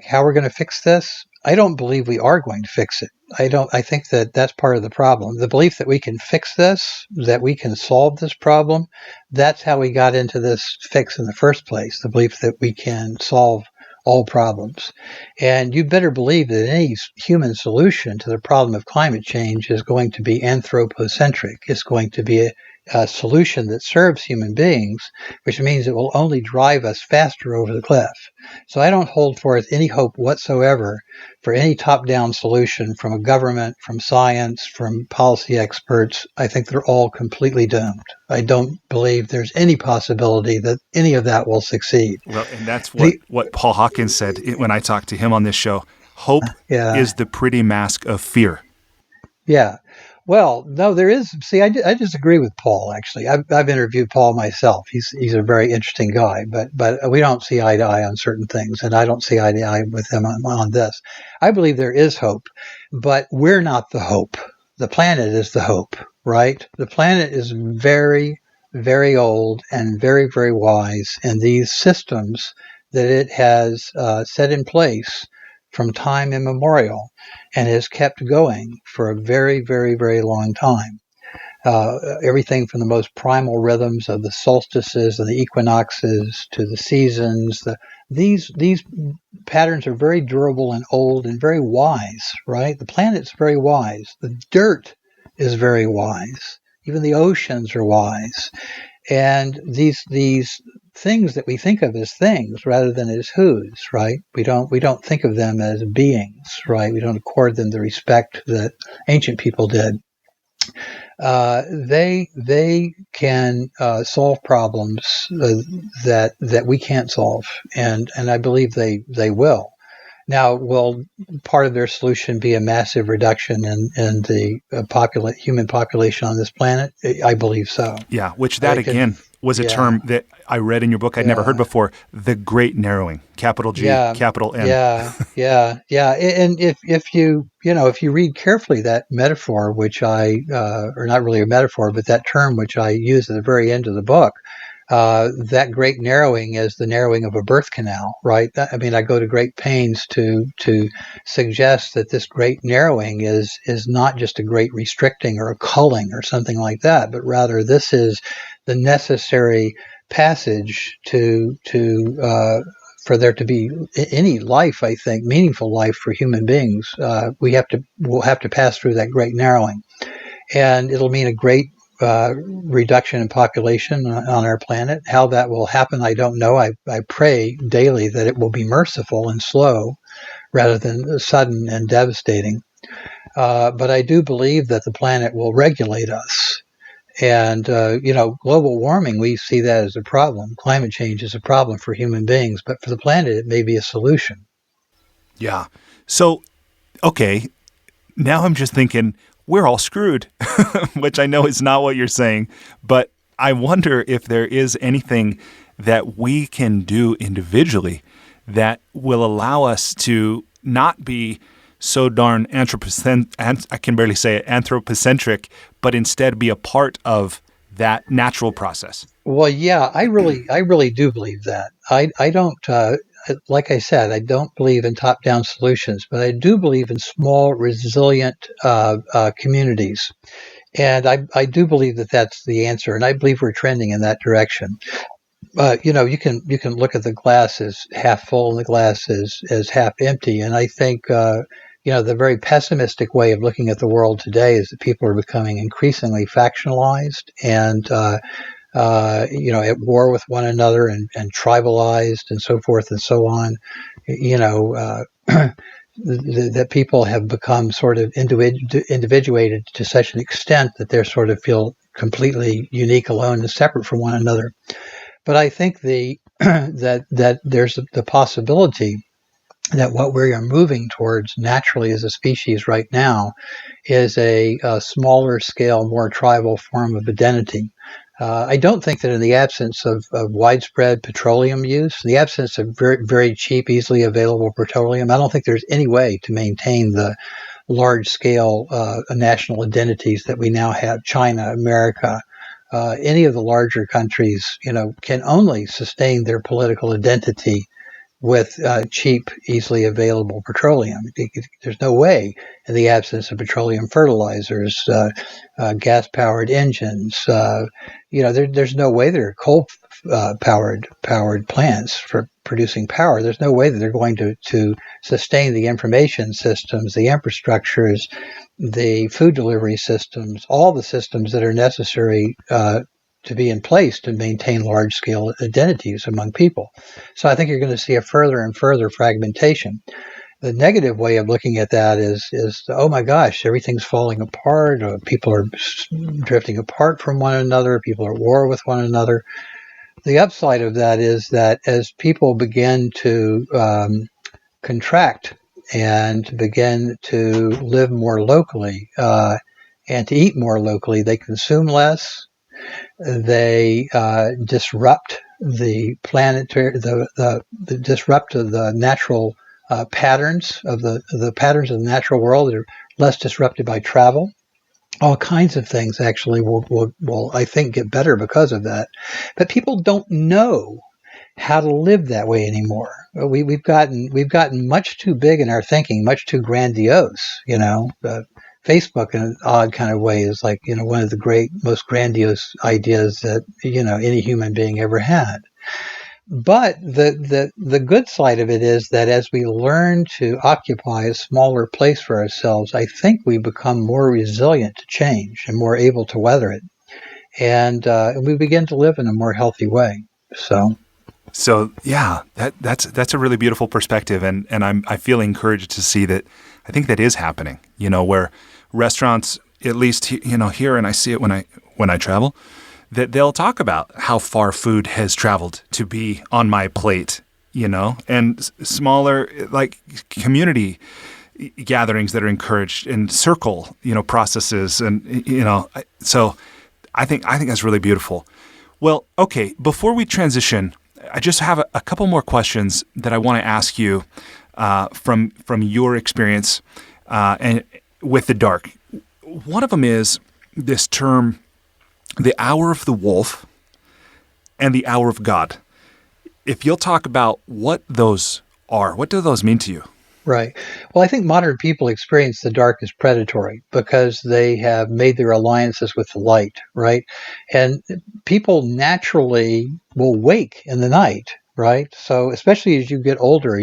how we're going to fix this, I don't believe we are going to fix it. I think that that's part of the problem. The belief that we can fix this, that we can solve this problem, that's how we got into this fix in the first place. The belief that we can solve all problems. And you better believe that any human solution to the problem of climate change is going to be anthropocentric. It's going to be a solution that serves human beings, which means it will only drive us faster over the cliff. So I don't hold forth any hope whatsoever for any top-down solution from a government, from science, from policy experts. I think they're all completely doomed. I don't believe there's any possibility that any of that will succeed. Well, and that's what Paul Hawkins said when I talked to him on this show. Hope is the pretty mask of fear. Yeah. Well, no, there is. See, I disagree with Paul, actually. I've interviewed Paul myself. He's a very interesting guy, but we don't see eye to eye on certain things, and I don't see eye to eye with him on this. I believe there is hope, but we're not the hope. The planet is the hope, right? The planet is very, very old and very, very wise, and these systems that it has set in place from time immemorial and has kept going for a very, very, very long time. Everything from the most primal rhythms of the solstices and the equinoxes to the seasons. These patterns are very durable and old and very wise, right? The planet's very wise. The dirt is very wise. Even the oceans are wise. And these things that we think of as things rather than as who's, right? We don't think of them as beings, right? We don't accord them the respect that ancient people did. They can solve problems that we can't solve, and I believe they will. Now, will part of their solution be a massive reduction in the human population on this planet? I believe so. Yeah, which again was a term that I read in your book I'd never heard before, the Great Narrowing, capital G, capital N. Yeah. And if you read carefully that metaphor, which or not really a metaphor, but that term which I use at the very end of the book, that great narrowing is the narrowing of a birth canal, right? I go to great pains to suggest that this great narrowing is not just a great restricting or a culling or something like that, but rather this is the necessary passage for there to be any life, I think, meaningful life for human beings. We'll have to pass through that great narrowing, and it'll mean a great reduction in population on our planet. How that will happen, I don't know. I pray daily that it will be merciful and slow rather than sudden and devastating. But I do believe that the planet will regulate us. And, global warming, we see that as a problem. Climate change is a problem for human beings, but for the planet, it may be a solution. Yeah. So, okay, now I'm just thinking, we're all screwed, which I know is not what you're saying, but I wonder if there is anything that we can do individually that will allow us to not be so darn I can barely say it, anthropocentric, but instead be a part of that natural process. Well, yeah, I really do believe that. I don't, like I said, I don't believe in top-down solutions, but I do believe in small, resilient communities. And I do believe that that's the answer, and I believe we're trending in that direction. You can look at the glass as half full and the glass as half empty, and I think the very pessimistic way of looking at the world today is that people are becoming increasingly factionalized and at war with one another and tribalized and so forth and so on. That people have become sort of individuated to such an extent that they sort of feel completely unique, alone, and separate from one another. But I think that there's the possibility that what we are moving towards naturally as a species right now is a smaller scale, more tribal form of identity. I don't think that in the absence of widespread petroleum use, in the absence of very, very cheap, easily available petroleum, I don't think there's any way to maintain the large scale national identities that we now have. China, America, any of the larger countries, can only sustain their political identity with cheap, easily available petroleum. There's no way, in the absence of petroleum fertilizers, gas-powered engines, there's no way there are coal-powered plants for producing power. There's no way that they're going to sustain the information systems, the infrastructures, the food delivery systems, all the systems that are necessary to be in place to maintain large-scale identities among people. So I think you're going to see a further and further fragmentation. The negative way of looking at that is oh my gosh, everything's falling apart. People are drifting apart from one another. People are at war with one another. The upside of that is that as people begin to contract and begin to live more locally and to eat more locally, they consume less. They disrupt the planetary, the disrupt the natural patterns of the patterns of the natural world that are less disrupted by travel. All kinds of things actually will I think get better because of that. But people don't know how to live that way anymore. We've gotten much too big in our thinking, much too grandiose. Facebook, in an odd kind of way, is like one of the most grandiose ideas that any human being ever had. But the good side of it is that as we learn to occupy a smaller place for ourselves, I think we become more resilient to change and more able to weather it, and we begin to live in a more healthy way. So yeah, that's a really beautiful perspective, and I feel encouraged to see that. I think that is happening. Where restaurants, at least here, and I see it when I travel, that they'll talk about how far food has traveled to be on my plate. And smaller like community gatherings that are encouraged and circle processes, and so I think that's really beautiful. Well, okay, before we transition, I just have a couple more questions that I want to ask you from your experience and with the dark. One of them is this term, the hour of the wolf and the hour of God. If you'll talk about what those are, what do those mean to you? Right. Well, I think modern people experience the dark as predatory because they have made their alliances with the light, right? And people naturally will wake in the night, right? So especially as you get older,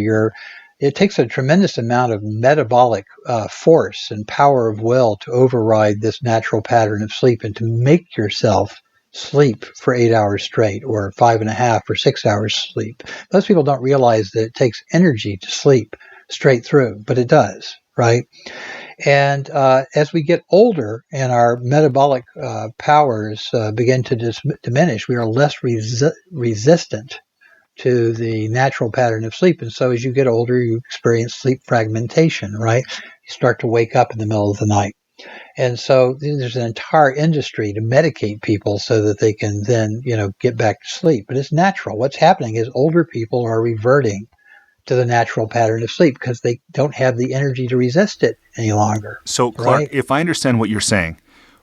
it takes a tremendous amount of metabolic force and power of will to override this natural pattern of sleep and to make yourself sleep for 8 hours straight or 5.5 or 6 hours sleep. Most people don't realize that it takes energy to sleep straight through, but it does, right? And as we get older and our metabolic powers begin to diminish, we are less resistant to the natural pattern of sleep. And so as you get older, you experience sleep fragmentation, right? You start to wake up in the middle of the night. And so there's an entire industry to medicate people so that they can then, get back to sleep. But it's natural. What's happening is older people are reverting to the natural pattern of sleep because they don't have the energy to resist it any longer. So, Clark, right? If I understand what you're saying,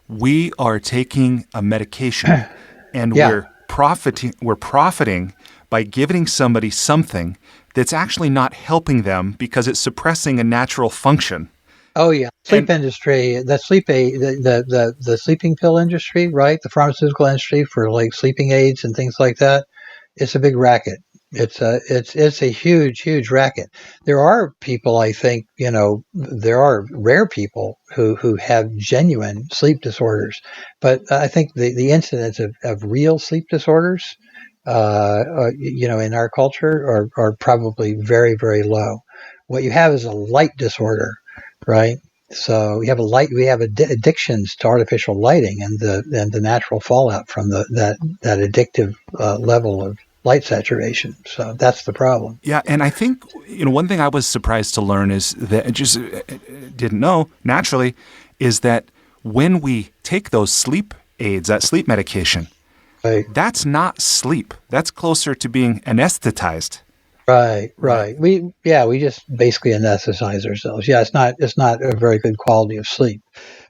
we are taking a medication and Yeah. we're profiting by giving somebody something that's actually not helping them because it's suppressing a natural function. Oh yeah, industry, the sleeping pill industry, right? The pharmaceutical industry for like sleeping aids and things like that. It's a big racket. It's a huge racket. There are people, I think, there are rare people who have genuine sleep disorders, but I think the incidence of real sleep disorders, in our culture are probably very, very low. What you have is a light disorder, right? So we have addictions to artificial lighting and the natural fallout from that addictive level light saturation. So that's the problem. Yeah, and I think one thing I was surprised to learn is that I just didn't know naturally is that when we take those sleep aids, that sleep medication, Right. that's not sleep. That's closer to being anesthetized. Right. We just basically anesthetize ourselves. Yeah, it's not a very good quality of sleep.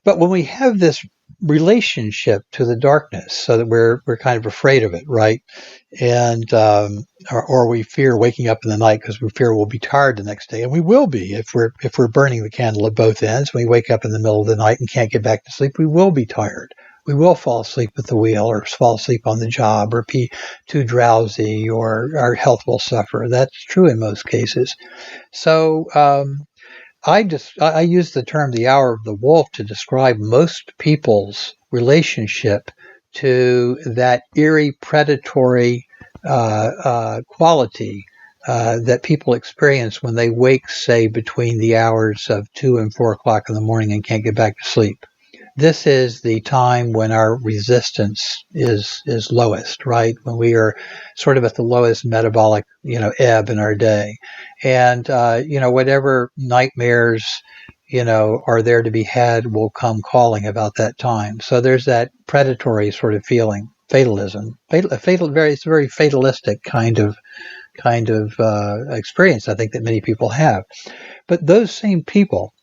But when we have this relationship to the darkness, so that we're kind of afraid of it, right? And or we fear waking up in the night because we fear we'll be tired the next day, and we will be if we're burning the candle at both ends. When we wake up in the middle of the night and can't get back to sleep, we will be tired. We will fall asleep at the wheel or fall asleep on the job or be too drowsy or our health will suffer. That's true in most cases. So I use the term the hour of the wolf to describe most people's relationship to that eerie predatory quality that people experience when they wake, say, between the hours of 2 and 4 o'clock in the morning and can't get back to sleep. This is the time when our resistance is lowest, right? When we are sort of at the lowest metabolic, ebb in our day. And, whatever nightmares, are there to be had will come calling about that time. So there's that predatory sort of feeling, fatalism, it's a very fatalistic kind of experience, I think, that many people have. But those same people,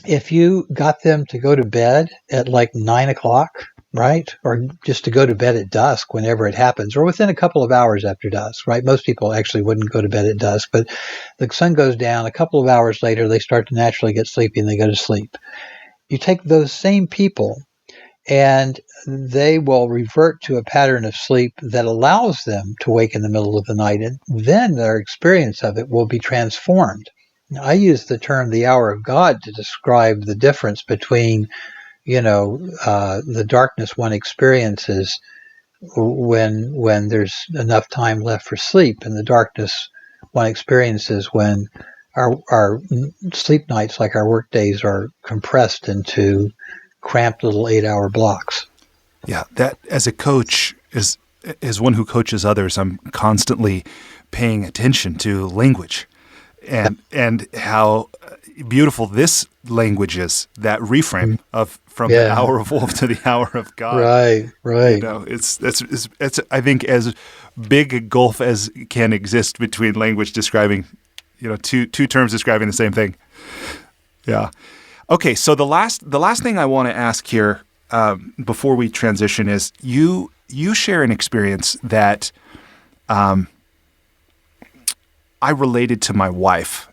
if you got them to go to bed at like 9 o'clock, right? Or just to go to bed at dusk whenever it happens, or within a couple of hours after dusk, right? Most people actually wouldn't go to bed at dusk, but the sun goes down. A couple of hours later, they start to naturally get sleepy and they go to sleep. You take those same people and they will revert to a pattern of sleep that allows them to wake in the middle of the night, and then their experience of it will be transformed. I use the term the hour of God to describe the difference between, the darkness one experiences when there's enough time left for sleep, and the darkness one experiences when our sleep nights, like our work days, are compressed into cramped little 8-hour blocks. Yeah, that as a coach, as one who coaches others, I'm constantly paying attention to language. And how beautiful this language is, that reframe of from the hour of wolf to the hour of God. Right. It's I think as big a gulf as can exist between language describing, two terms describing the same thing. Yeah. Okay, so the last thing I want to ask here before we transition is you share an experience that I related to my wife.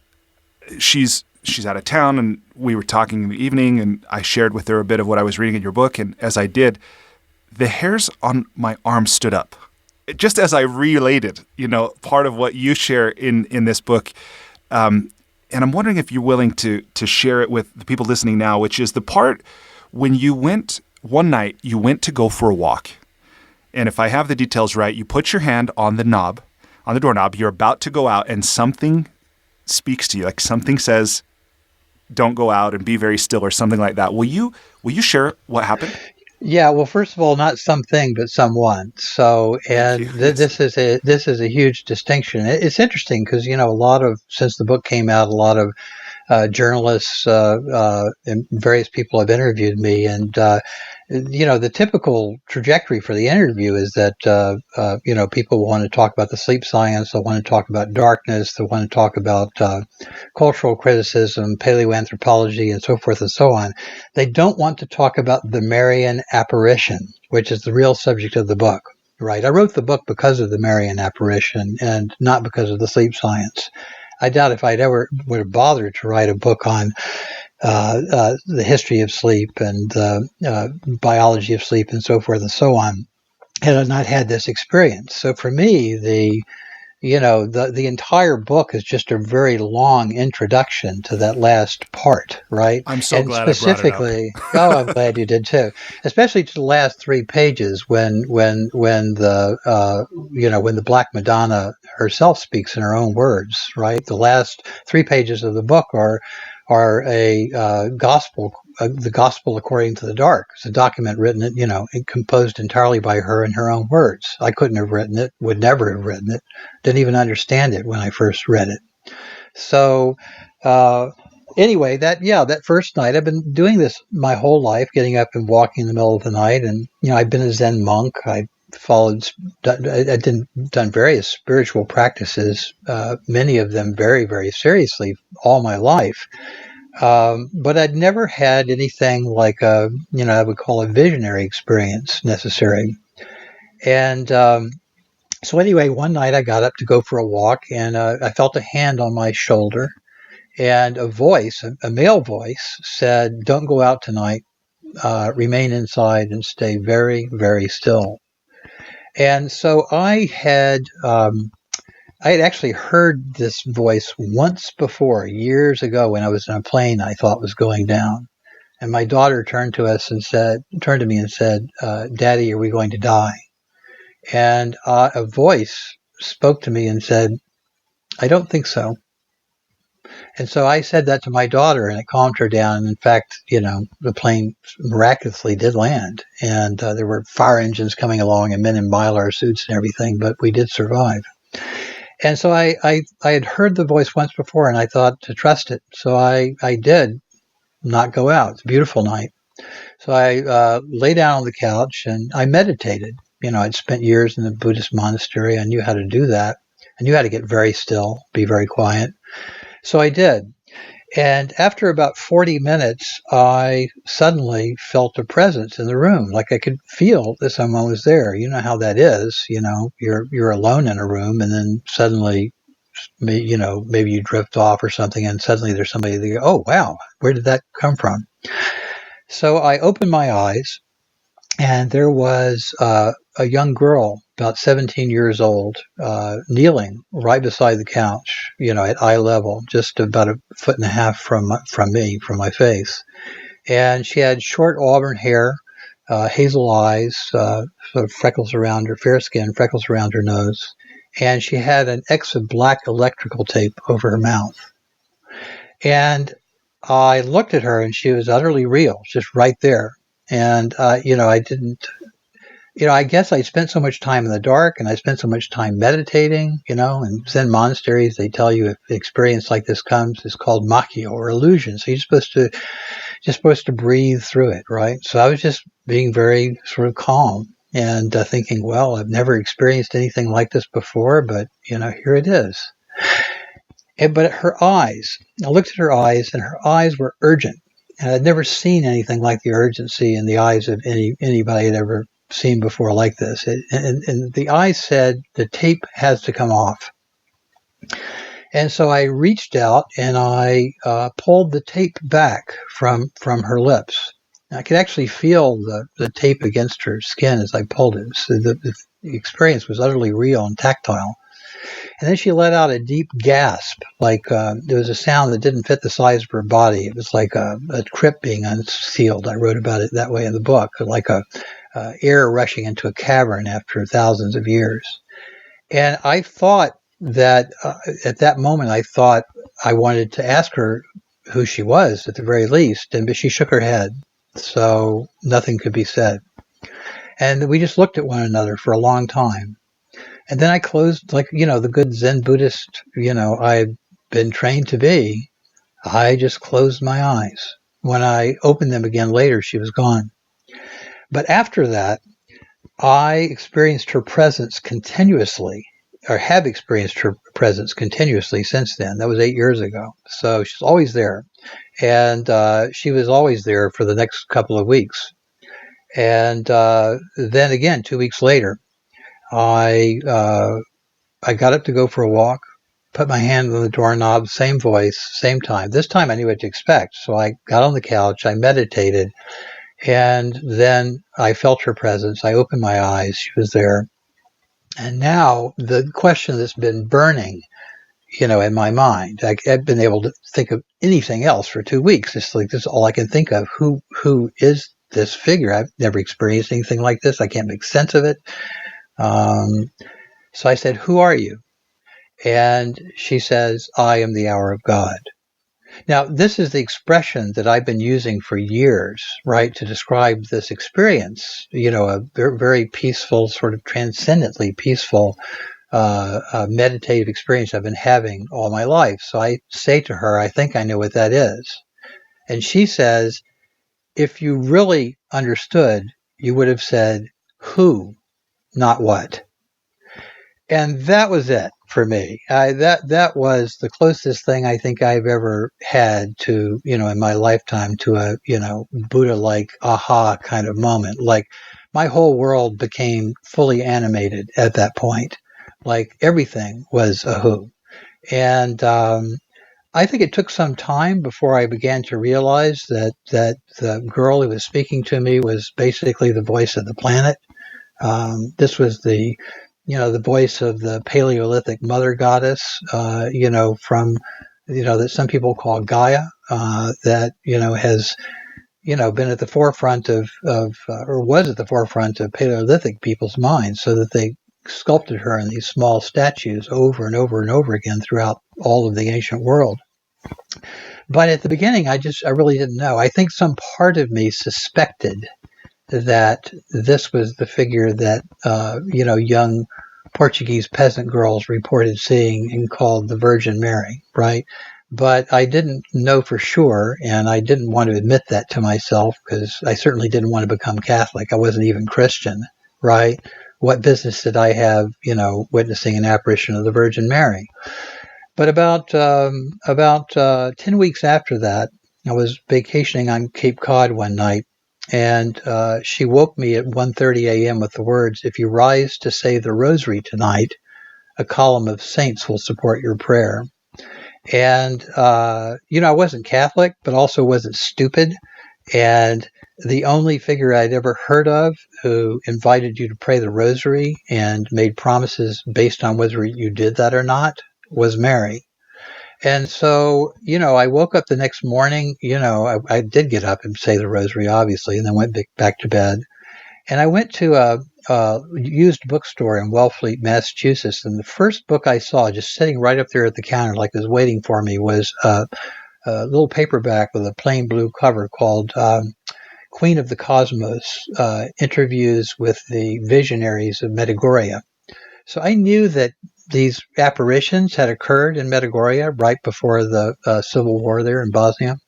She's out of town, and we were talking in the evening, and I shared with her a bit of what I was reading in your book, and as I did, the hairs on my arm stood up. Just as I related, part of what you share in this book, and I'm wondering if you're willing to share it with the people listening now, which is the part when one night you went to go for a walk, and if I have the details right, you put your hand on the doorknob, you're about to go out, and something speaks to you, like something says, don't go out and be very still, or something like that. Will you share what happened? Yeah, well, first of all, not something, but someone. So, and this is a huge distinction. It's interesting because, since the book came out, a lot of journalists and various people have interviewed me, and the typical trajectory for the interview is that people want to talk about the sleep science, they want to talk about darkness, they want to talk about cultural criticism, paleoanthropology, and so forth and so on. They don't want to talk about the Marian apparition, which is the real subject of the book. Right. I wrote the book because of the Marian apparition and not because of the sleep science. I doubt if I'd ever would have bothered to write a book on the history of sleep and biology of sleep and so forth and so on had I not had this experience. So for me, the entire book is just a very long introduction to that last part, right? I'm so and glad specifically, I brought it up. I'm glad you did too. Especially to the last 3 pages when the Black Madonna herself speaks in her own words, right? The last 3 pages of the book are are the gospel according to the dark. It's a document written, and composed entirely by her in her own words. I couldn't have written it, would never have written it, didn't even understand it when I first read it. So, anyway, that first night, I've been doing this my whole life, getting up and walking in the middle of the night. And, I've been a Zen monk. I done various spiritual practices, many of them very, very seriously all my life. But I'd never had anything like I would call a visionary experience necessary. And, so anyway, one night I got up to go for a walk, and I felt a hand on my shoulder, and a voice, a male voice, said, "Don't go out tonight. Remain inside and stay very, very still." And so I had actually heard this voice once before, years ago, when I was in a plane I thought was going down. And my daughter turned to me and said, "Daddy, are we going to die?" And a voice spoke to me and said, "I don't think so." And so I said that to my daughter, and it calmed her down. And in fact, the plane miraculously did land, and there were fire engines coming along and men in Mylar suits and everything, but we did survive. And so I had heard the voice once before, and I thought to trust it. So I did not go out. It's a beautiful night. So I lay down on the couch and I meditated. I'd spent years in the Buddhist monastery. I knew how to do that. I knew how to get very still, be very quiet. So I did. And after about 40 minutes, I suddenly felt a presence in the room. Like I could feel that someone was there. You know how that is. You're alone in a room, and then suddenly, maybe you drift off or something, and suddenly there's somebody there. Oh, wow, where did that come from? So I opened my eyes, and there was a young girl, about 17 years old, kneeling right beside the couch, at eye level, just about a foot and a half from my face. And she had short auburn hair, hazel eyes, sort of freckles around her, fair skin, freckles around her nose. And she had an X of black electrical tape over her mouth. And I looked at her, and she was utterly real, just right there. And, I didn't, I guess I spent so much time in the dark, and I spent so much time meditating, in Zen monasteries, they tell you if an experience like this comes, it's called makyo, or illusion. So you're supposed to breathe through it, right? So I was just being very sort of calm and thinking, well, I've never experienced anything like this before, but, here it is. But her eyes, I looked at her eyes, and her eyes were urgent. And I'd never seen anything like the urgency in the eyes of anybody I'd ever seen before like this. And the eyes said, the tape has to come off. And so I reached out and I pulled the tape back from her lips. I could actually feel the tape against her skin as I pulled it. So the experience was utterly real and tactile. And then she let out a deep gasp, like there was a sound that didn't fit the size of her body. It was like a crypt being unsealed. I wrote about it that way in the book, like air rushing into a cavern after thousands of years. And I thought that at that moment, I thought I wanted to ask her who she was at the very least, but she shook her head, so nothing could be said. And we just looked at one another for a long time. And then I closed, like, the good Zen Buddhist, I've been trained to be. I just closed my eyes. When I opened them again later, she was gone. But after that, I experienced her presence continuously, or have experienced her presence continuously since then. That was 8 years ago. So she's always there. And she was always there for the next couple of weeks. And then again, 2 weeks later, I got up to go for a walk, put my hand on the doorknob, same voice, same time. This time I knew what to expect. So I got on the couch, I meditated, and then I felt her presence. I opened my eyes. She was there. And now the question that's been burning, in my mind, I've been able to think of anything else for 2 weeks. It's like, this is all I can think of. Who is this figure? I've never experienced anything like this. I can't make sense of it. So I said, "Who are you?" And she says, "I am the hour of God." Now, this is the expression that I've been using for years, right, to describe this experience, a very, very peaceful, sort of transcendently peaceful meditative experience I've been having all my life. So I say to her, I think I know what that is. And she says, if you really understood, you would have said who, not what. And that was it for me. That was the closest thing I think I've ever had to, in my lifetime to a, Buddha-like aha kind of moment. Like my whole world became fully animated at that point. Like everything was a who. And I think it took some time before I began to realize that the girl who was speaking to me was basically the voice of the planet. This was the voice of the Paleolithic mother goddess, from, that some people call Gaia, that, has, been at the forefront or was at the forefront of Paleolithic people's minds, so that they sculpted her in these small statues over and over and over again throughout all of the ancient world. But at the beginning, I really didn't know. I think some part of me suspected that this was the figure that, young Portuguese peasant girls reported seeing and called the Virgin Mary, right? But I didn't know for sure, and I didn't want to admit that to myself because I certainly didn't want to become Catholic. I wasn't even Christian, right? What business did I have, witnessing an apparition of the Virgin Mary? But about 10 weeks after that, I was vacationing on Cape Cod one night, and she woke me at 1:30 a.m. with the words, "If you rise to say the Rosary tonight, a column of saints will support your prayer." And, I wasn't Catholic, but also wasn't stupid. And the only figure I'd ever heard of who invited you to pray the Rosary and made promises based on whether you did that or not was Mary. And so, I woke up the next morning, I did get up and say the Rosary, obviously, and then went back to bed. And I went to a used bookstore in Wellfleet, Massachusetts. And the first book I saw, just sitting right up there at the counter, like it was waiting for me, was a little paperback with a plain blue cover called Queen of the Cosmos, Interviews with the Visionaries of Medjugorje. So I knew that these apparitions had occurred in Medjugorje right before the civil war there in Bosnia.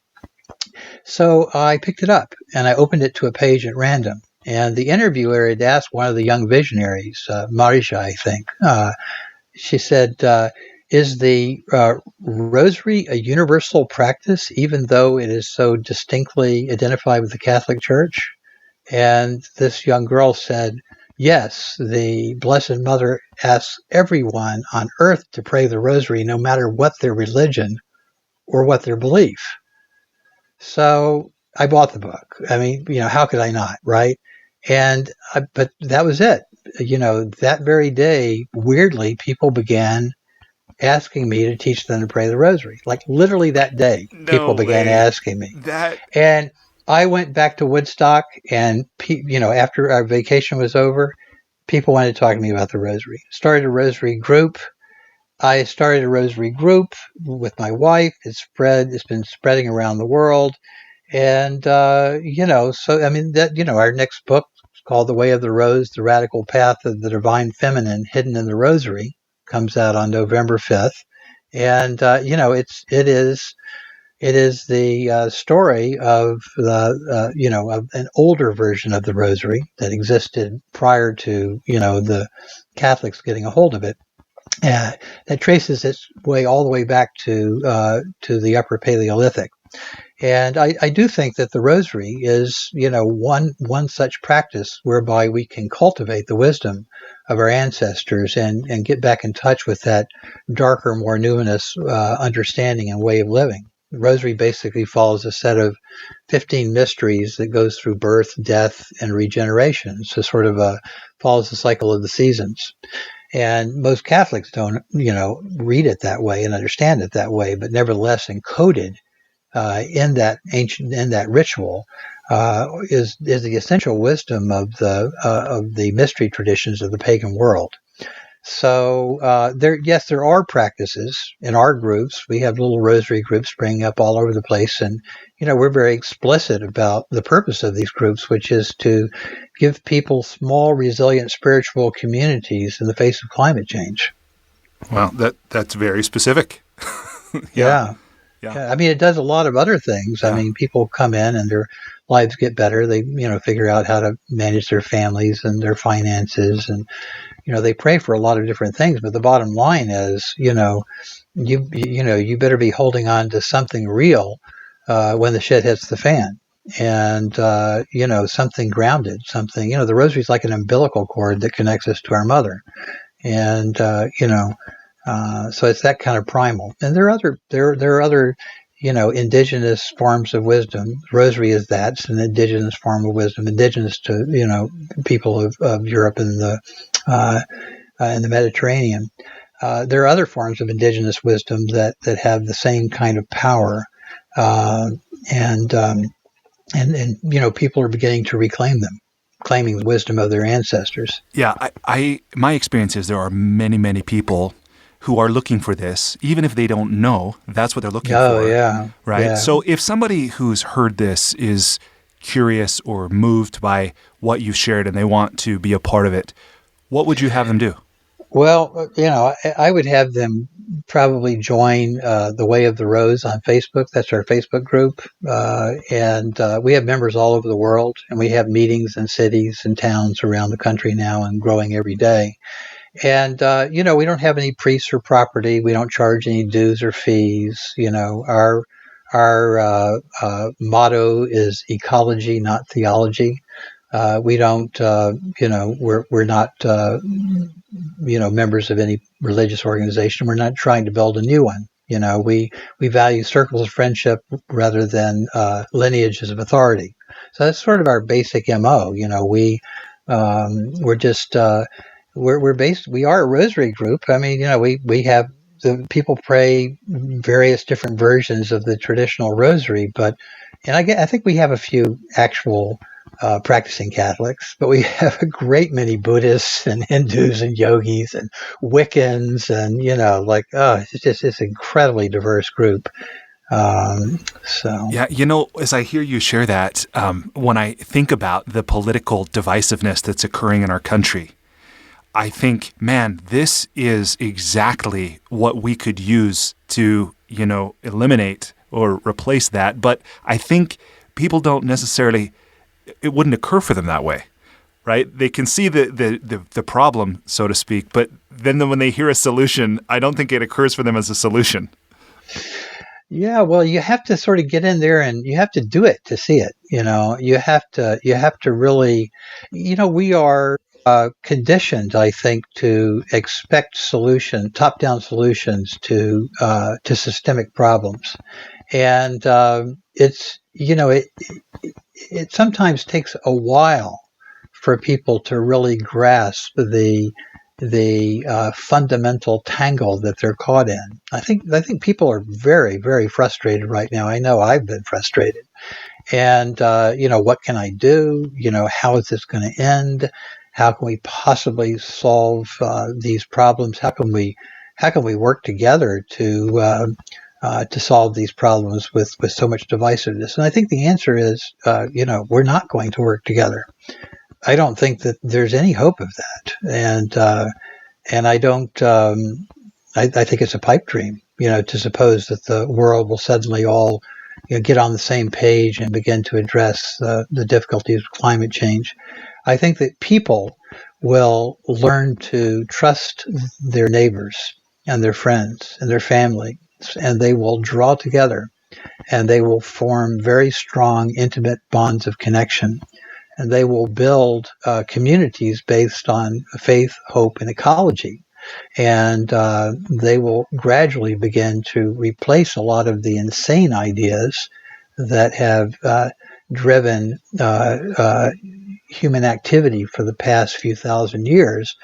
So I picked it up and I opened it to a page at random. And the interviewer had asked one of the young visionaries, Marija, I think. She said, is the Rosary a universal practice, even though it is so distinctly identified with the Catholic Church? And this young girl said, yes, the Blessed Mother asks everyone on earth to pray the Rosary, no matter what their religion or what their belief. So I bought the book. I mean, how could I not, right? But that was it. That very day, weirdly, people began asking me to teach them to pray the Rosary. Like literally that day, people began asking me. And I went back to Woodstock, and after our vacation was over, people wanted to talk to me about the Rosary. Started a Rosary group. I started a Rosary group with my wife. It's been spreading around the world, and our next book is called The Way of the Rose: The Radical Path of the Divine Feminine Hidden in the Rosary. Comes out on November 5th, and it is the story of of an older version of the Rosary that existed prior to, the Catholics getting a hold of it. That traces its way all the way back to the Upper Paleolithic. And I do think that the Rosary is, one such practice whereby we can cultivate the wisdom of our ancestors and get back in touch with that darker, more numinous understanding and way of living. The Rosary basically follows a set of 15 mysteries that goes through birth, death, and regeneration. So sort of follows the cycle of the seasons. And most Catholics don't, read it that way and understand it that way, but nevertheless encoded in that ritual is the essential wisdom of the mystery traditions of the pagan world. So there are practices in our groups. We have little rosary groups springing up all over the place, and we're very explicit about the purpose of these groups, which is to give people small, resilient spiritual communities in the face of climate change. Well, that's very specific. Yeah. Yeah. Yeah. Yeah. I mean, it does a lot of other things. I Yeah. mean, people come in and their lives get better. They, figure out how to manage their families and their finances, and they pray for a lot of different things. But the bottom line is, you better be holding on to something real when the shit hits the fan, and something grounded, something. The rosary is like an umbilical cord that connects us to our mother, and so it's that kind of primal. And there are other indigenous forms of wisdom. Rosary is that. It's an indigenous form of wisdom, indigenous to people of Europe and in the Mediterranean. There are other forms of indigenous wisdom that have the same kind of power, and people are beginning to reclaim them, claiming the wisdom of their ancestors. Yeah, my experience is there are many, many people who are looking for this, even if they don't know that's what they're looking for. Oh, yeah. Right? Yeah. So if somebody who's heard this is curious or moved by what you've shared and they want to be a part of it, what would you have them do? Well, I would have them probably join the Way of the Rose on Facebook. That's our Facebook group. And we have members all over the world, and we have meetings in cities and towns around the country now and growing every day. And, we don't have any priests or property. We don't charge any dues or fees. Our motto is ecology, not theology. We don't, we're not, members of any religious organization. We're not trying to build a new one. We value circles of friendship rather than lineages of authority. So that's sort of our basic MO. We're just, we are a rosary group. I mean, we have the people pray various different versions of the traditional rosary, and I think we have a few actual practicing Catholics, but we have a great many Buddhists and Hindus and yogis and Wiccans, and it's just this incredibly diverse group. Yeah, as I hear you share that, when I think about the political divisiveness that's occurring in our country, I think, man, this is exactly what we could use to, eliminate or replace that. But I think people don't necessarily, it wouldn't occur for them that way, right? They can see the problem, so to speak, but then when they hear a solution, I don't think it occurs for them as a solution. Yeah, well, you have to sort of get in there and you have to do it to see it. You have to really, we are conditioned, I think, to expect top-down solutions to systemic problems, and it sometimes takes a while for people to really grasp the fundamental tangle that they're caught in. I think people are very, very frustrated right now. I know I've been frustrated. And, what can I do? How is this going to end? How can we possibly solve these problems? How can we work together to solve these problems with so much divisiveness? And I think the answer is, we're not going to work together. I don't think that there's any hope of that. And I don't, I think it's a pipe dream, to suppose that the world will suddenly all get on the same page and begin to address the difficulties of climate change. I think that people will learn to trust their neighbors and their friends and their family, and they will draw together and they will form very strong, intimate bonds of connection. And they will build communities based on faith, hope, and ecology. And they will gradually begin to replace a lot of the insane ideas that have driven human activity for the past few thousand years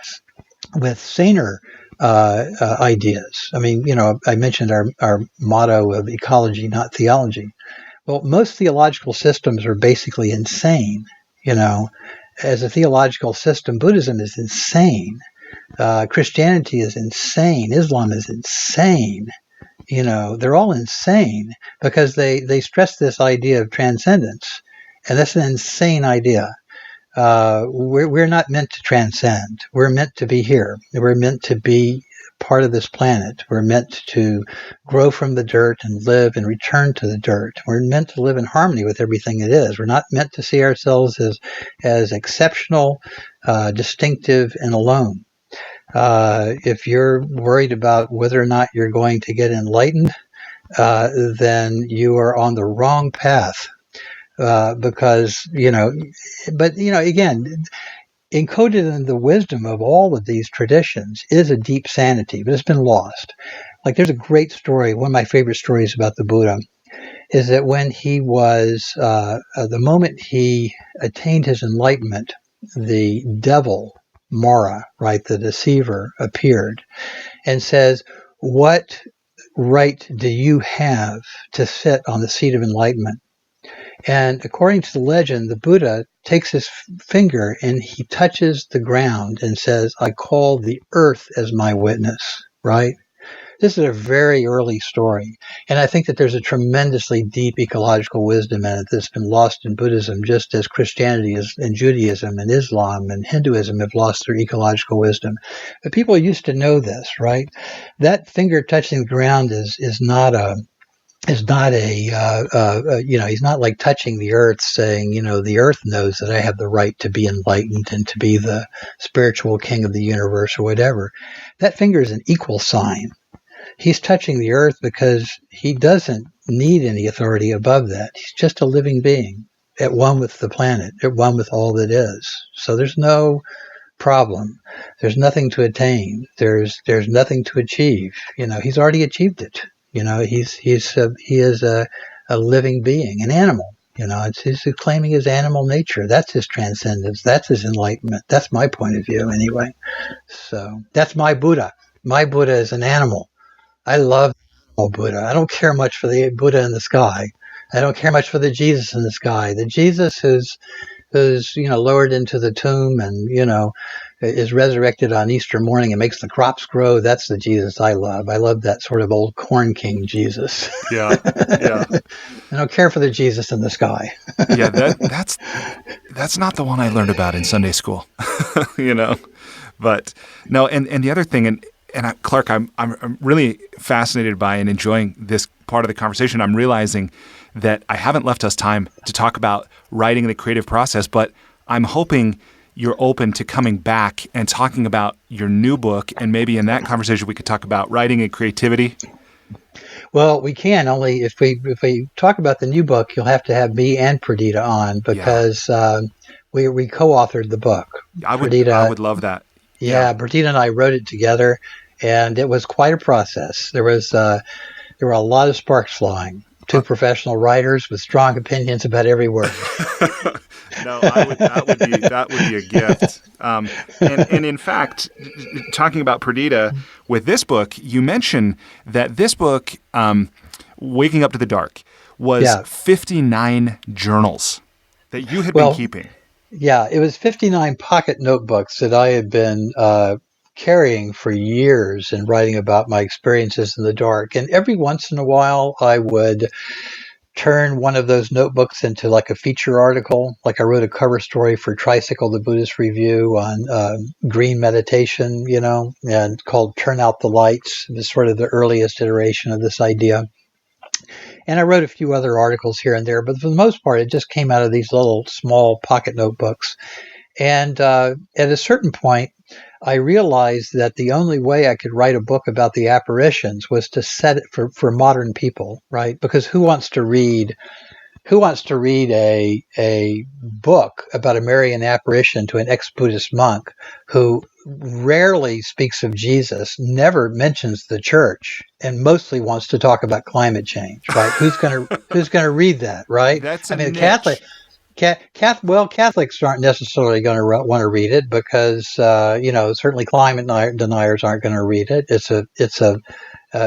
with saner ideas. I mean, I mentioned our motto of ecology, not theology. Well, most theological systems are basically insane. As a theological system, Buddhism is insane. Christianity is insane. Islam is insane. They're all insane because they stress this idea of transcendence. And that's an insane idea. We're not meant to transcend. We're meant to be here. We're meant to be part of this planet. We're meant to grow from the dirt and live and return to the dirt. We're meant to live in harmony with everything it is. We're not meant to see ourselves as exceptional, distinctive, and alone. If you're worried about whether or not you're going to get enlightened, then you are on the wrong path. Because, again, encoded in the wisdom of all of these traditions is a deep sanity, but it's been lost. Like, there's a great story. One of my favorite stories about the Buddha is that when he was, the moment he attained his enlightenment, the devil, Mara, right, the deceiver, appeared and says, "What right do you have to sit on the seat of enlightenment?" And according to the legend, the Buddha takes his finger and he touches the ground and says, "I call the earth as my witness," right? This is a very early story. And I think that there's a tremendously deep ecological wisdom in it that's been lost in Buddhism, just as Christianity and Judaism and Islam and Hinduism have lost their ecological wisdom. But people used to know this, right? That finger touching the ground is not he's not like touching the earth saying, the earth knows that I have the right to be enlightened and to be the spiritual king of the universe or whatever. That finger is an equal sign. He's touching the earth because he doesn't need any authority above that. He's just a living being at one with the planet, at one with all that is. So there's no problem. There's nothing to attain. There's nothing to achieve. He's already achieved it. He is a living being, an animal. He's claiming his animal nature. That's his transcendence. That's his enlightenment. That's my point of view, anyway. So that's my Buddha. My Buddha is an animal. I love Buddha. I don't care much for the Buddha in the sky. I don't care much for the Jesus in the sky. The Jesus who's lowered into the tomb and is resurrected on Easter morning and makes the crops grow. That's the Jesus I love. I love that sort of old corn king Jesus. Yeah. I don't care for the Jesus in the sky. Yeah, that's not the one I learned about in Sunday school. But no, and the other thing, and Clark, I'm really fascinated by and enjoying this part of the conversation. I'm realizing that I haven't left us time to talk about writing and the creative process, but I'm hoping you're open to coming back and talking about your new book, and maybe in that conversation we could talk about writing and creativity. Well, we can, only if we talk about the new book, you'll have to have me and Perdita on because we co-authored the book. I would love that. Yeah, Perdita and I wrote it together, and it was quite a process. There were a lot of sparks flying. Two professional writers with strong opinions about every word. No, that would be a gift. And in fact, talking about Perdita, with this book, you mentioned that this book, Waking Up to the Dark, was 59 journals that you had been keeping. Yeah, it was 59 pocket notebooks that I had been carrying for years and writing about my experiences in the dark. And every once in a while, I would turn one of those notebooks into like a feature article. Like I wrote a cover story for Tricycle, the Buddhist Review, on green meditation, and called Turn Out the Lights. It was sort of the earliest iteration of this idea. And I wrote a few other articles here and there, but for the most part, it just came out of these little small pocket notebooks. And at a certain point, I realized that the only way I could write a book about the apparitions was to set it for modern people, right? Because who wants to read a book about a Marian apparition to an ex-Buddhist monk who rarely speaks of Jesus, never mentions the church, and mostly wants to talk about climate change, right? Who's gonna read that, right? That's Catholics aren't necessarily going to want to read it because certainly climate deniers aren't going to read it. It's a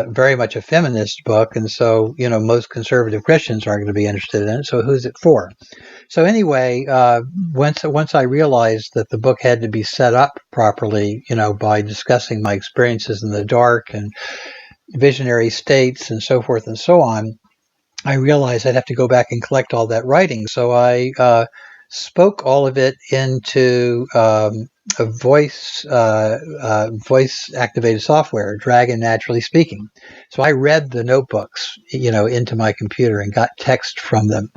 very much a feminist book, and so most conservative Christians aren't going to be interested in it. So who's it for? So anyway, once I realized that the book had to be set up properly, by discussing my experiences in the dark and visionary states and so forth and so on, I realized I'd have to go back and collect all that writing. So I spoke all of it into a voice activated software, Dragon Naturally Speaking. So I read the notebooks, into my computer and got text from them.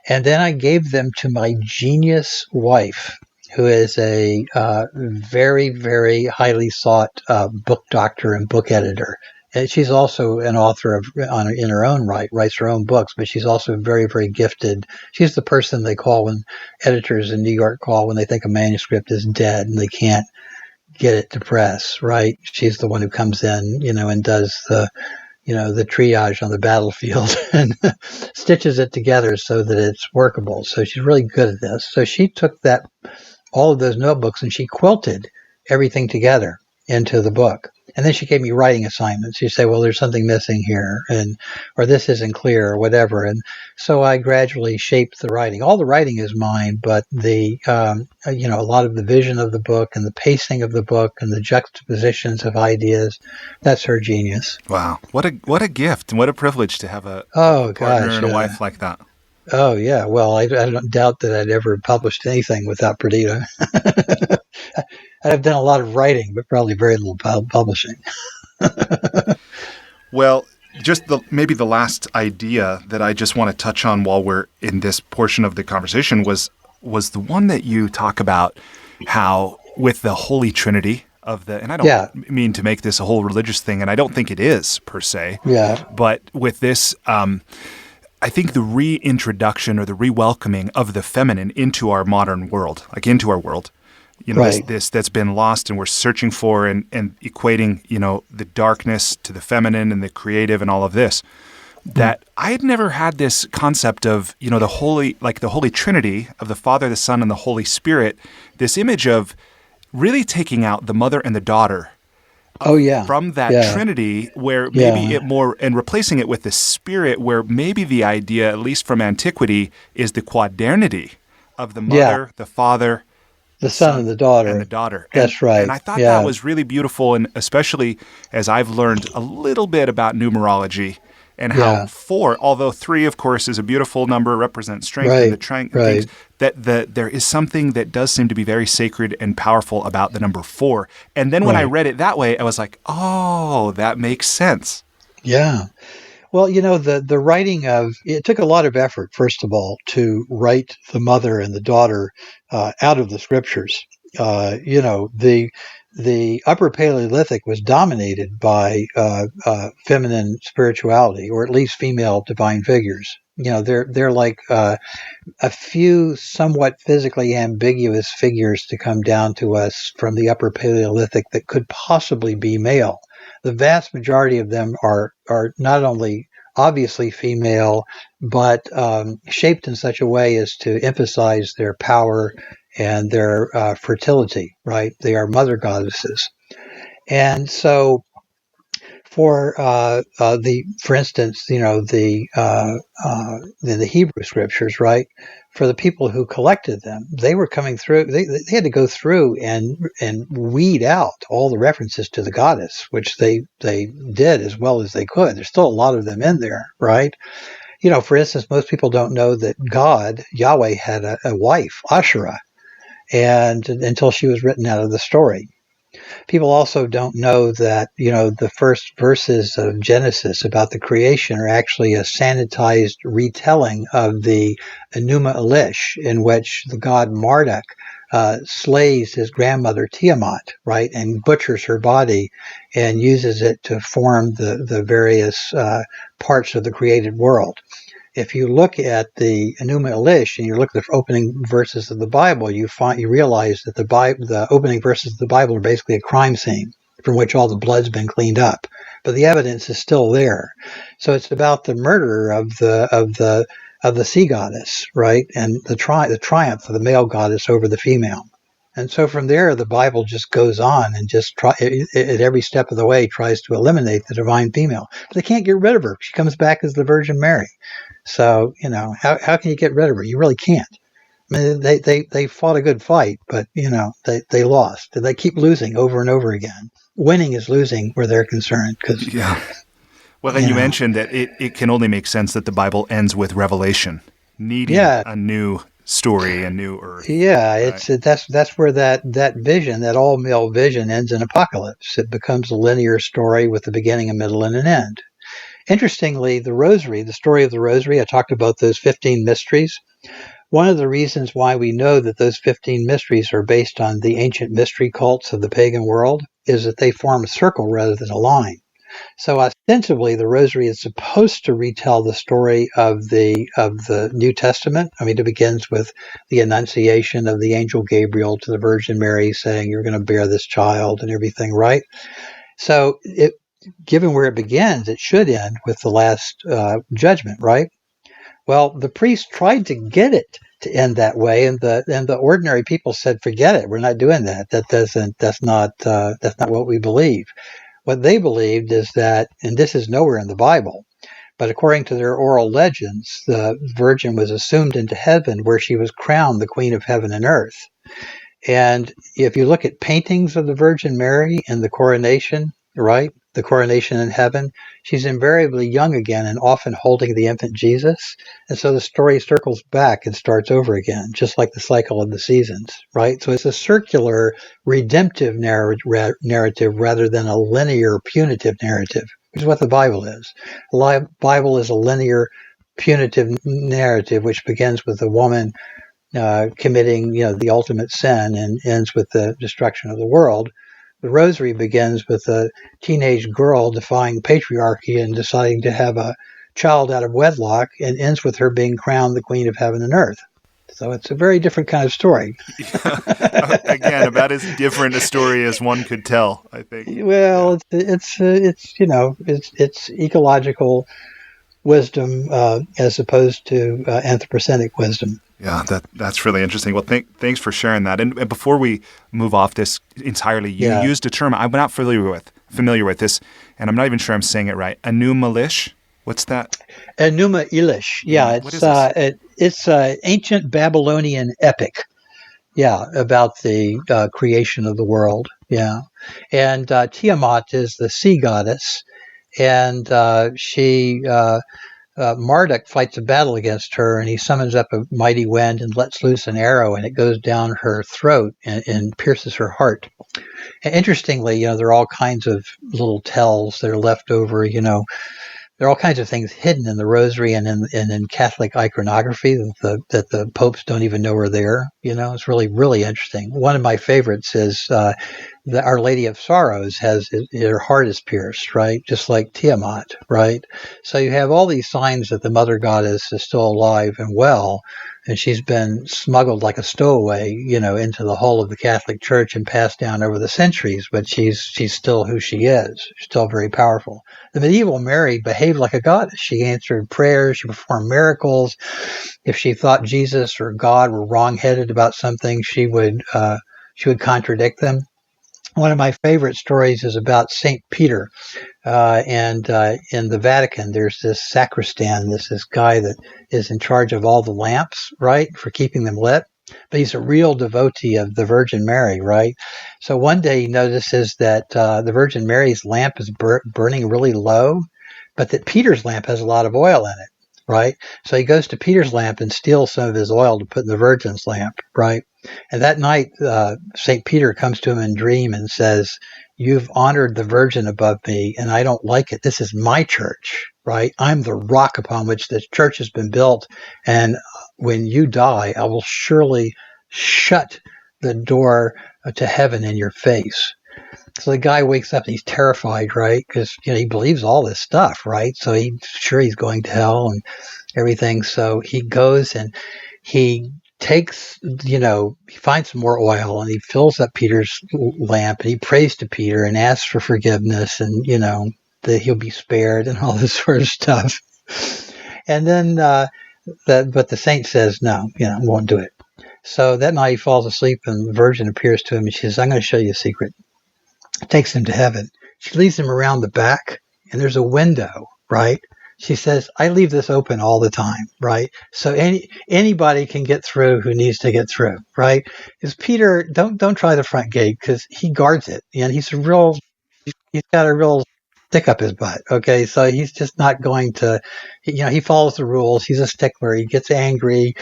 And then I gave them to my genius wife, who is a very, very highly sought book doctor and book editor. And she's also an author in her own right, writes her own books, but she's also very, very gifted. She's the person they call when editors in New York call when they think a manuscript is dead and they can't get it to press, right? She's the one who comes in, and does the triage on the battlefield and stitches it together so that it's workable. So she's really good at this. So she took all of those notebooks and she quilted everything together into the book. And then she gave me writing assignments. She'd say, well, there's something missing here, or this isn't clear, or whatever. And so I gradually shaped the writing. All the writing is mine, but a lot of the vision of the book and the pacing of the book and the juxtapositions of ideas, that's her genius. Wow. What a gift and what a privilege to have a partner and a wife like that. Oh, yeah. Well, I don't doubt that I'd ever published anything without Perdita. I've done a lot of writing, but probably very little publishing. Well, just maybe the last idea that I just want to touch on while we're in this portion of the conversation was the one that you talk about how with the Holy Trinity and I don't mean to make this a whole religious thing, and I don't think it is per se. Yeah. But with this, I think the reintroduction or the re-welcoming of the feminine into our modern world, like into our world. Right. This that's been lost and we're searching for and equating, the darkness to the feminine and the creative and all of this. That I had never had this concept of, the Holy Trinity of the Father, the Son, and the Holy Spirit, this image of really taking out the mother and the daughter. From that Trinity where maybe it more, and replacing it with the Spirit where maybe the idea, at least from antiquity, is the quadernity of the mother, the father, the son and the daughter. That's right. And I thought that was really beautiful, and especially as I've learned a little bit about numerology and how 4, although 3, of course, is a beautiful number, represents strength and the triangle, that there is something that does seem to be very sacred and powerful about the number 4. And then when I read it that way, I was like, oh, that makes sense. Yeah. Well, the writing it took a lot of effort, first of all, to write the mother and the daughter out of the scriptures. The Upper Paleolithic was dominated by feminine spirituality, or at least female divine figures. They're like a few somewhat physically ambiguous figures to come down to us from the Upper Paleolithic that could possibly be male. The vast majority of them are not only obviously female, but shaped in such a way as to emphasize their power and their fertility, right? They are mother goddesses. And so for instance, the Hebrew scriptures, right? For the people who collected them, they were coming through. They had to go through and weed out all the references to the goddess, which they did as well as they could. There's still a lot of them in there, right? For instance, most people don't know that God, Yahweh, had a wife, Asherah, and until she was written out of the story. People also don't know that, the first verses of Genesis about the creation are actually a sanitized retelling of the Enuma Elish, in which the god Marduk slays his grandmother Tiamat, right, and butchers her body and uses it to form the various parts of the created world. If you look at the Enuma Elish and you look at the opening verses of the Bible, you realize that the opening verses of the Bible are basically a crime scene from which all the blood's been cleaned up, but the evidence is still there. So it's about the murder of the sea goddess, right, and the triumph of the male goddess over the female. And so from there, the Bible just goes on and just at every step of the way tries to eliminate the divine female. But they can't get rid of her. She comes back as the Virgin Mary. So, how can you get rid of her? You really can't. I mean, they fought a good fight, but, they lost. And they keep losing over and over again. Winning is losing where they're concerned. Cause, Yeah. Well, and you mentioned that it can only make sense that the Bible ends with revelation, needing a new story, a new earth. Yeah, that's where that vision, that all male vision, ends in apocalypse. It becomes a linear story with a beginning, a middle, and an end. Interestingly, the Rosary, the story of the Rosary, I talked about those 15 mysteries. One of the reasons why we know that those 15 mysteries are based on the ancient mystery cults of the pagan world is that they form a circle rather than a line. So ostensibly, the Rosary is supposed to retell the story of the New Testament. I mean, it begins with the Annunciation of the angel Gabriel to the Virgin Mary, saying, "You're going to bear this child," and everything, right? So, given where it begins, it should end with the last judgment, right? Well, the priest tried to get it to end that way, and the ordinary people said, "Forget it. We're not doing that. That's not what we believe." What they believed is that, and this is nowhere in the Bible, but according to their oral legends, the Virgin was assumed into heaven where she was crowned the Queen of Heaven and Earth. And if you look at paintings of the Virgin Mary in the coronation, right, the coronation in heaven, she's invariably young again and often holding the infant Jesus. And so the story circles back and starts over again, just like the cycle of the seasons, right? So it's a circular, redemptive narrative rather than a linear, punitive narrative, which is what the Bible is. The Bible is a linear, punitive narrative, which begins with a woman committing, the ultimate sin and ends with the destruction of the world. The Rosary begins with a teenage girl defying patriarchy and deciding to have a child out of wedlock, and ends with her being crowned the Queen of Heaven and Earth. So it's a very different kind of story. Again, about as different a story as one could tell, I think. Well, it's ecological wisdom as opposed to anthropocenic wisdom. Yeah, that's really interesting. Well, thanks for sharing that. And before we move off this entirely, you used a term I'm not familiar with this, and I'm not even sure I'm saying it right. Enuma Elish? What's that? Enuma Elish. Yeah, it's an ancient Babylonian epic. Yeah, about the creation of the world. Yeah, and Tiamat is the sea goddess, and she. Marduk fights a battle against her, and he summons up a mighty wind and lets loose an arrow, and it goes down her throat and pierces her heart. And interestingly, there are all kinds of little tells that are left over. There are all kinds of things hidden in the Rosary and in Catholic iconography that the popes don't even know are there. It's really, really interesting. One of my favorites is that Our Lady of Sorrows her heart is pierced, right? Just like Tiamat, right? So you have all these signs that the Mother Goddess is still alive and well, and she's been smuggled like a stowaway, into the whole of the Catholic Church and passed down over the centuries, but she's still who she is. She's still very powerful. The medieval Mary behaved like a goddess. She answered prayers, she performed miracles. If she thought Jesus or God were wrong-headed about something, she would contradict them. One of my favorite stories is about St. Peter. And in the Vatican, there's this sacristan, this guy that is in charge of all the lamps, right, for keeping them lit. But he's a real devotee of the Virgin Mary, right? So one day he notices that the Virgin Mary's lamp is burning really low, but that Peter's lamp has a lot of oil in it, right? So he goes to Peter's lamp and steals some of his oil to put in the Virgin's lamp, right? And that night, St. Peter comes to him in a dream and says, "You've honored the Virgin above me, and I don't like it. This is my church, right? I'm the rock upon which this church has been built, and when you die, I will surely shut the door to heaven in your face." So the guy wakes up and he's terrified, right? Because he believes all this stuff, right? So he's going to hell and everything. So he goes and he takes, he finds some more oil and he fills up Peter's lamp and he prays to Peter and asks for forgiveness and, that he'll be spared and all this sort of stuff. And then, but the saint says, no, won't do it. So that night he falls asleep and the Virgin appears to him and she says, I'm going to show you a secret. Takes him to heaven. She leads him around the back and there's a window, right? She says, I leave this open all the time, right? So anybody can get through who needs to get through, right? Because Peter, don't try the front gate because he guards it and he's got a real stick up his butt. Okay. So he's just not going to, he follows the rules. He's a stickler. He gets angry.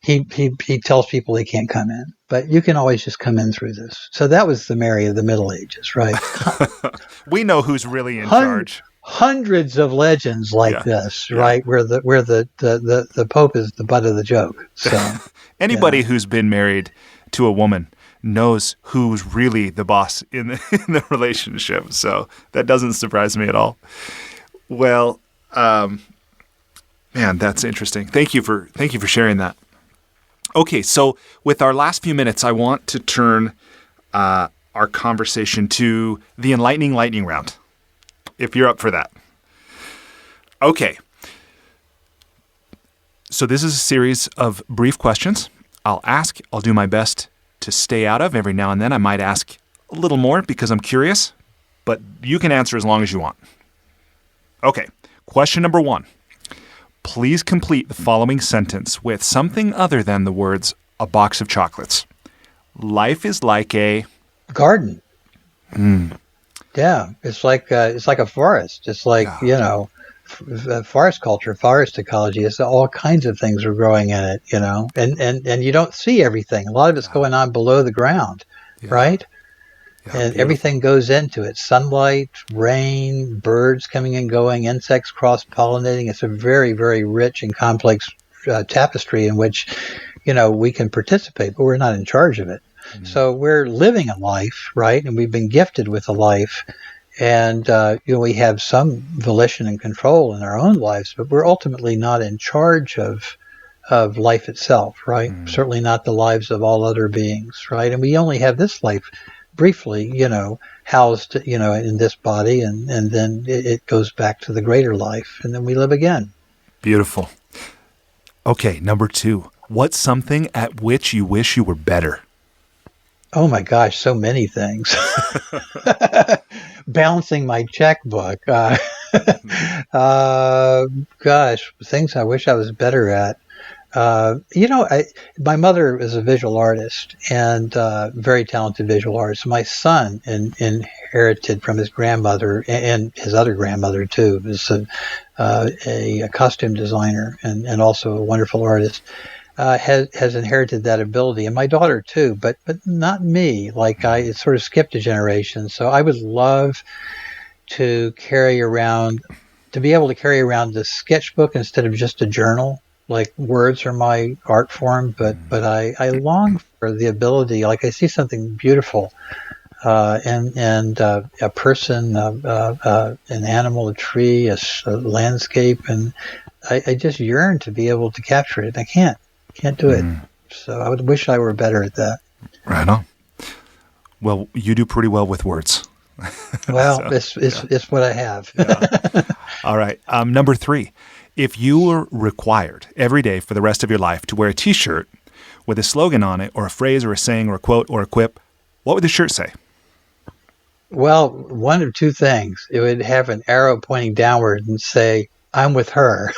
He tells people they can't come in, but you can always just come in through this. So that was the Mary of the Middle Ages, right? We know who's really in charge. Hundreds of legends like this, right? Where the Pope is the butt of the joke. So anybody who's been married to a woman knows who's really the boss in the relationship. So that doesn't surprise me at all. Well, man, that's interesting. Thank you for sharing that. Okay, so with our last few minutes, I want to turn our conversation to the Enlightening Lightning Round, if you're up for that. Okay. So this is a series of brief questions. I'll do my best to stay out of. Every now and then I might ask a little more because I'm curious, but you can answer as long as you want. Okay, question number 1. Please complete the following sentence with something other than the words, a box of chocolates. Life is like a... garden. Yeah, it's like a forest. It's like, forest culture, forest ecology. It's all kinds of things are growing in it, and you don't see everything. A lot of it's going on below the ground, right? Yeah, and beautiful. Everything goes into it. Sunlight, rain, birds coming and going, insects cross-pollinating. It's a very, very rich and complex tapestry in which, we can participate, but we're not in charge of it. Mm-hmm. So we're living a life, right? And we've been gifted with a life. And, we have some volition and control in our own lives, but we're ultimately not in charge of life itself, right? Mm-hmm. Certainly not the lives of all other beings, right? And we only have this life briefly, housed, in this body, and then it goes back to the greater life, and then we live again. Beautiful. Okay, number 2. What's something at which you wish you were better? Oh my gosh, so many things. Balancing my checkbook. Things I wish I was better at. My mother is a visual artist and very talented visual artist. My son inherited from his grandmother and his other grandmother too, is a costume designer and also a wonderful artist. Has inherited that ability, and my daughter too, but not me. Like it sort of skipped a generation. So I would love to be able to carry around the sketchbook instead of just a journal. Like words are my art form, but I long for the ability. Like I see something beautiful, and a person, an animal, a tree, a landscape, and I just yearn to be able to capture it. I can't do it. So I would wish I were better at that. Right on. Well, you do pretty well with words. Well, it's what I have. Yeah. All right. Number 3. If you were required every day for the rest of your life to wear a T-shirt with a slogan on it, or a phrase, or a saying, or a quote, or a quip, what would the shirt say? Well, one of two things. It would have an arrow pointing downward and say, I'm with her.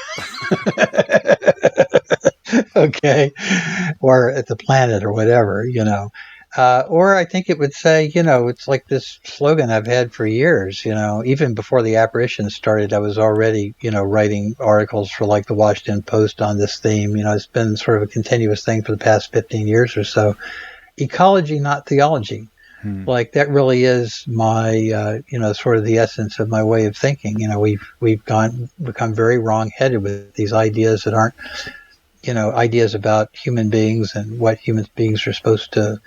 Okay. Or at the planet or whatever, or I think it would say, it's like this slogan I've had for years, even before the apparition started, I was already, writing articles for like the Washington Post on this theme. It's been sort of a continuous thing for the past 15 years or so. Ecology, not theology. Like that really is my, sort of the essence of my way of thinking. We've become very wrong-headed with these ideas that aren't, ideas about human beings and what human beings are supposed to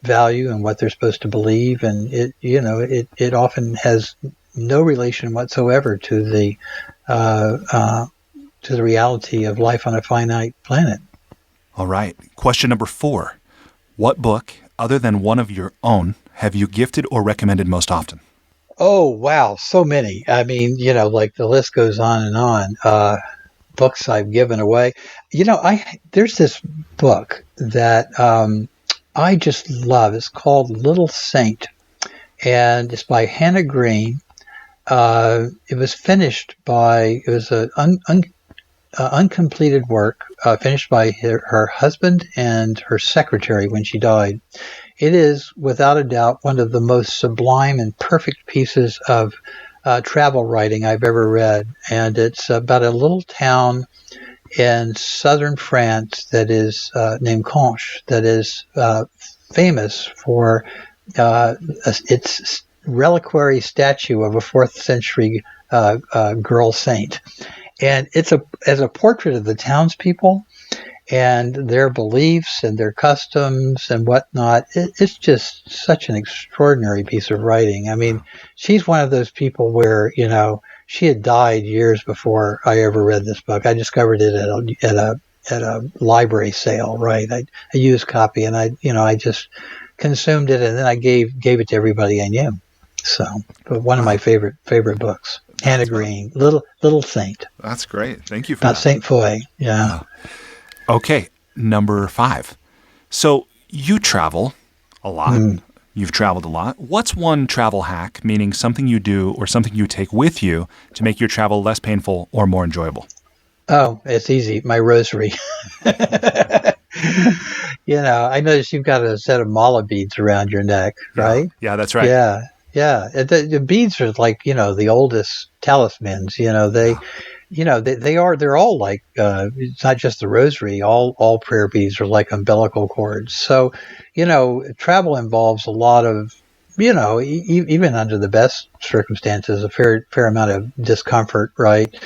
value and what they're supposed to believe. And it often has no relation whatsoever to the reality of life on a finite planet. All right. Question number 4. What book, other than one of your own, have you gifted or recommended most often? Oh, wow. So many. I mean, like the list goes on and on. Books I've given away. There's this book that I just love. It's called Little Saint, and it's by Hannah Green. It was an uncompleted work, finished by her husband and her secretary when she died. It is, without a doubt, one of the most sublime and perfect pieces of travel writing I've ever read. And it's about a little town in southern France that is named Conches, that is famous for its reliquary statue of a 4th century girl saint. And it's as a portrait of the townspeople and their beliefs and their customs and whatnot. It's just such an extraordinary piece of writing. I mean, she's one of those people where, she had died years before I ever read this book. I discovered it at a library sale, right? A used copy, and I just consumed it, and then I gave it to everybody I knew. So, but one of my favorite books. Hannah Green, Little Saint. That's great. Thank you for Not that. Saint Foy. Yeah. Okay, number 5. So you travel a lot. You've traveled a lot. What's one travel hack, meaning something you do or something you take with you to make your travel less painful or more enjoyable? Oh, it's easy. My rosary. I noticed you've got a set of mala beads around your neck, right? Yeah, that's right. Yeah. Yeah. The beads are like, the oldest talismans. They're all like, it's not just the rosary. All prayer beads are like umbilical cords. So, travel involves a lot of, even under the best circumstances, a fair amount of discomfort, right?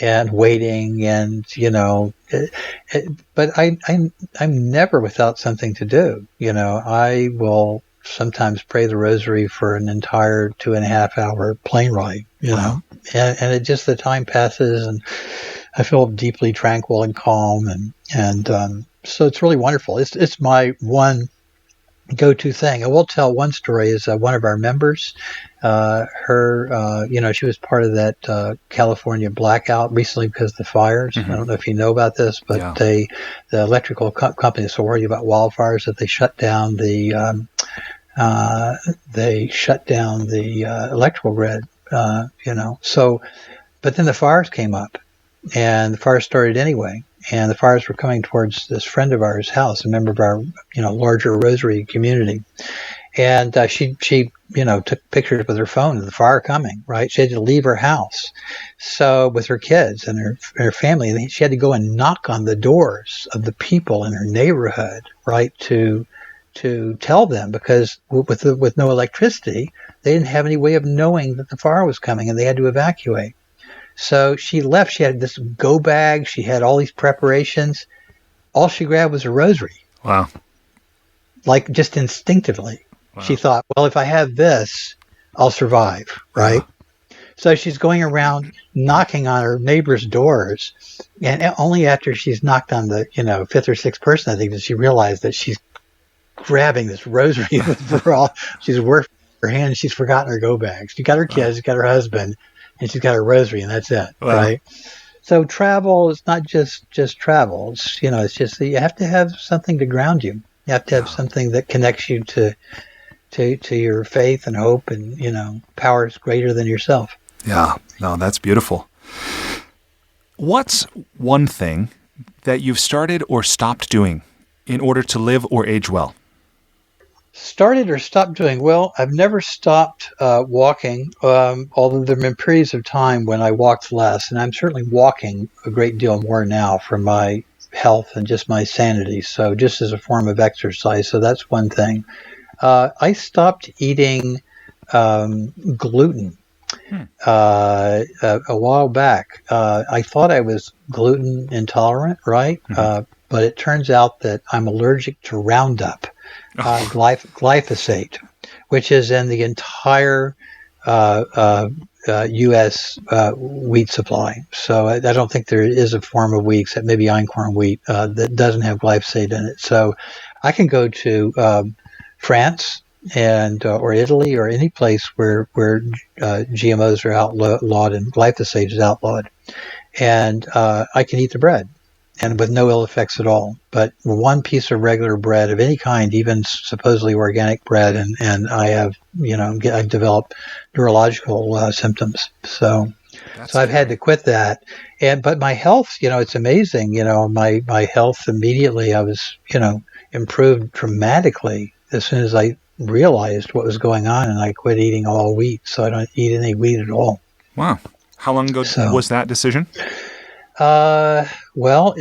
And waiting and, but I'm never without something to do. I will sometimes pray the rosary for an entire 2.5 hour plane ride, and it just, the time passes and I feel deeply tranquil and calm. And so it's really wonderful. It's my one go-to thing. I will tell one story. Is one of our members, she was part of that California blackout recently because of the fires. Mm-hmm. I don't know if you know about this, but the electrical company is so worried about wildfires that they shut down the electrical grid. So, but then the fires came up, and the fires started anyway. And the fires were coming towards this friend of ours' house, a member of our, larger Rosary community. And she took pictures with her phone of the fire coming, right? She had to leave her house. So with her kids and her family, and she had to go and knock on the doors of the people in her neighborhood, right? To tell them, because with no electricity, they didn't have any way of knowing that the fire was coming, and they had to evacuate. So she left. She had this go bag. She had all these preparations. All she grabbed was a rosary. Wow. Like, just instinctively. Wow. She thought, well, if I have this, I'll survive, right? Wow. So she's going around knocking on her neighbors' doors. And only after she's knocked on the, 5th or 6th person, I think, does she realize that she's grabbing this rosary for all. She's worked her hand. She's forgotten her go bags. She got her kids. She got her husband. And she's got her rosary, and that's it, right? So travel is not just travel. It's, it's just that you have to have something to ground you. You have to have something that connects you to your faith and hope and, powers greater than yourself. Yeah, no, that's beautiful. What's one thing that you've started or stopped doing in order to live or age well? Started or stopped doing? Well, I've never stopped walking, although there have been periods of time when I walked less, and I'm certainly walking a great deal more now for my health and just my sanity, so just as a form of exercise. So that's one thing. I stopped eating gluten a while back. I thought I was gluten intolerant, right? Mm-hmm. But it turns out that I'm allergic to Roundup. Glyphosate, which is in the entire U.S. wheat supply. So I don't think there is a form of wheat, except maybe einkorn wheat, that doesn't have glyphosate in it. So I can go to France and or Italy or any place where GMOs are outlawed and glyphosate is outlawed, and I can eat the bread. and with no ill effects at all. But one piece of regular bread of any kind, even supposedly organic bread, and I have, I developed neurological symptoms. So That's I've had scary. to quit that. But my health, it's amazing. My health immediately, I was, improved dramatically as soon as I realized what was going on, and I quit eating all wheat. So I don't eat any wheat at all. Wow. How long ago So, was that decision? well,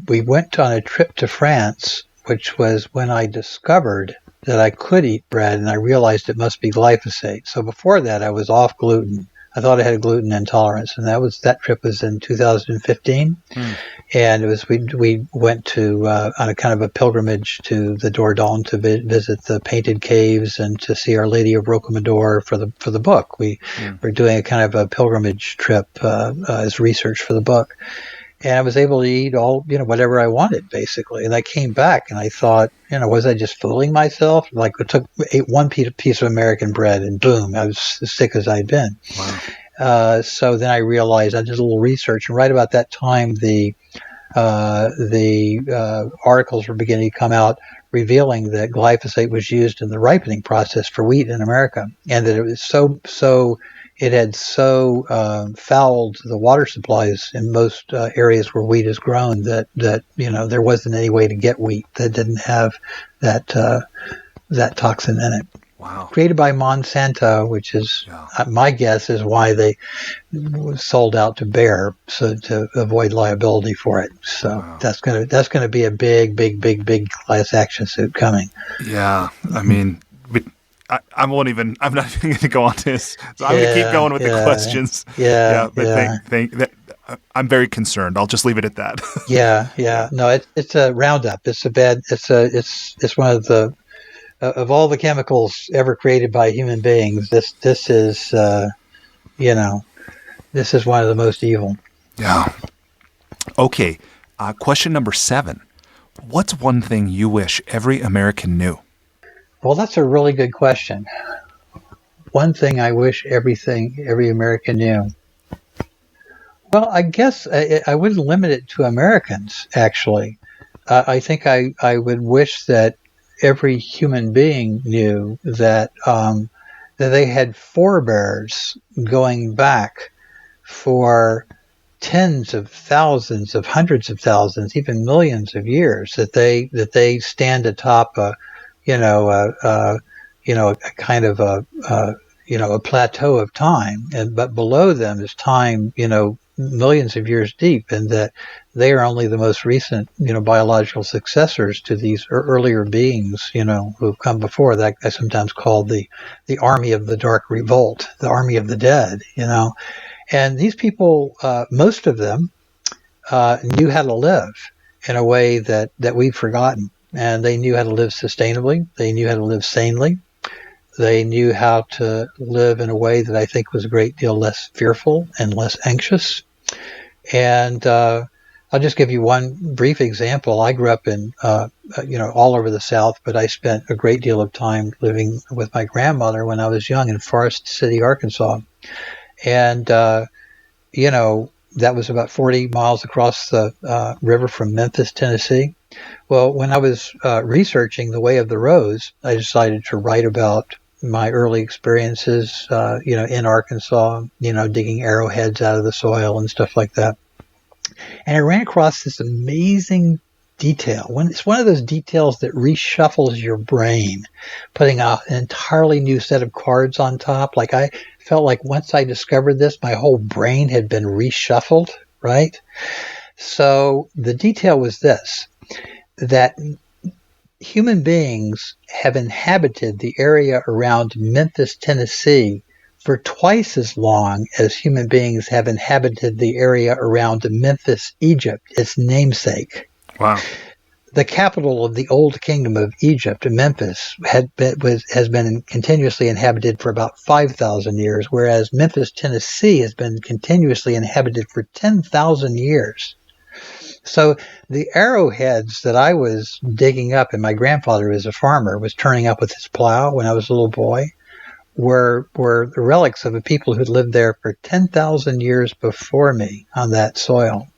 we went on a trip to France, which was when I discovered that I could eat bread, and I realized it must be glyphosate. So before that, I was off gluten. I thought I had a gluten intolerance, and that trip was in 2015. Hmm. And it was we went to on a kind of a pilgrimage to the Dordogne to visit the painted caves and to see Our Lady of Rocamadour for the book. We were doing a kind of a pilgrimage trip as research for the book, and I was able to eat all whatever I wanted basically. And I came back and I thought, was I just fooling myself? Like ate one piece of American bread and boom, I was as sick as I'd been. Wow. So then I realized I did a little research, and right about that time, the articles were beginning to come out revealing that glyphosate was used in the ripening process for wheat in America, and that it was it had fouled the water supplies in most areas where wheat is grown that there wasn't any way to get wheat that didn't have that toxin in it. Wow. Created by Monsanto, which is my guess is why they sold out to Wehr, so to avoid liability for it. So that's gonna be a big class action suit coming. Yeah, I mean, I'm not even going to go on this. So I'm going to keep going with the questions. I'm very concerned. I'll just leave it at that. Yeah. No, it's a Roundup. It's one of the of all the chemicals ever created by human beings. This is this is one of the most evil. Yeah. Okay. Question number 7. What's one thing you wish every American knew? Well, that's a really good question. One thing I wish every American knew. Well, I guess I wouldn't limit it to Americans, actually. I think I would wish that every human being knew that they had forebears going back for tens of thousands of hundreds of thousands, even millions of years, that they stand atop a kind of a plateau of time, but below them is time millions of years deep, and that they are only the most recent biological successors to these earlier beings who've come before. That I sometimes call the army of the dark revolt, the army of the dead. And these people, most of them, knew how to live in a way that we've forgotten. And they knew how to live sustainably. They knew how to live sanely. They knew how to live in a way that I think was a great deal less fearful and less anxious. And I'll just give you one brief example. I grew up in, all over the South, but I spent a great deal of time living with my grandmother when I was young in Forest City, Arkansas. And, that was about 40 miles across the river from Memphis, Tennessee. Well, when I was researching the Way of the Rose, I decided to write about my early experiences, in Arkansas, digging arrowheads out of the soil and stuff like that. And I ran across this amazing detail. It's one of those details that reshuffles your brain, putting an entirely new set of cards on top. Like I felt like once I discovered this, my whole brain had been reshuffled, right? So the detail was this, that human beings have inhabited the area around Memphis, Tennessee for twice as long as human beings have inhabited the area around Memphis, Egypt, its namesake. Wow. The capital of the old kingdom of Egypt, Memphis, has been continuously inhabited for about 5,000 years, whereas Memphis, Tennessee has been continuously inhabited for 10,000 years. So the arrowheads that I was digging up, and my grandfather was a farmer, was turning up with his plow when I was a little boy, were the relics of the people who lived there for 10,000 years before me on that soil.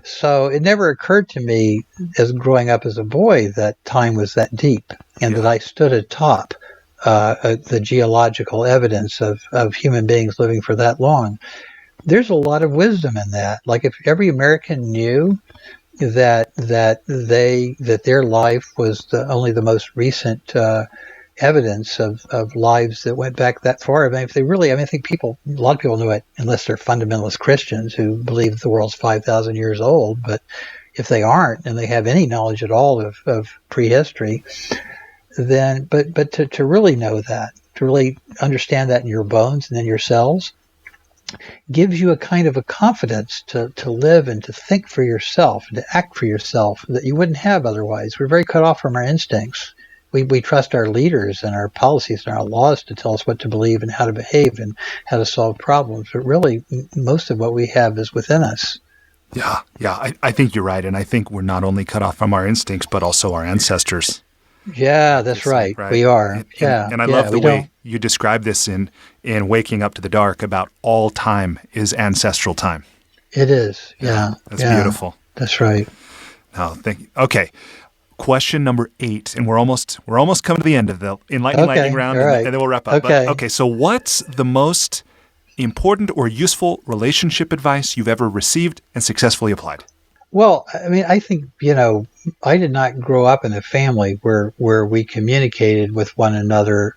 So it never occurred to me as growing up as a boy that time was that deep and that I stood atop the geological evidence of human beings living for that long. There's a lot of wisdom in that. Like if every American knew that their life was only the most recent evidence of lives that went back that far. I mean, if they really, I mean, I think a lot of people know it, unless they're fundamentalist Christians who believe the world's 5,000 years old. But if they aren't and they have any knowledge at all of prehistory, then, but to really know that, to really understand that in your bones and in your cells, gives you a kind of a confidence to live and to think for yourself and to act for yourself that you wouldn't have otherwise. We're very cut off from our instincts. We trust our leaders and our policies and our laws to tell us what to believe and how to behave and how to solve problems. But really, most of what we have is within us. Yeah, I think you're right. And I think we're not only cut off from our instincts, but also our ancestors. Yeah, that's right. We are. And I love the way you describe this in Waking Up to the Dark about all time is ancestral time. It is. Yeah. That's beautiful. That's right. Oh, thank you. Okay. Question number 8, and we're almost coming to the end of the Enlightening round, and then we'll wrap up. Okay. But, so what's the most important or useful relationship advice you've ever received and successfully applied? Well, I mean, I think, I did not grow up in a family where we communicated with one another,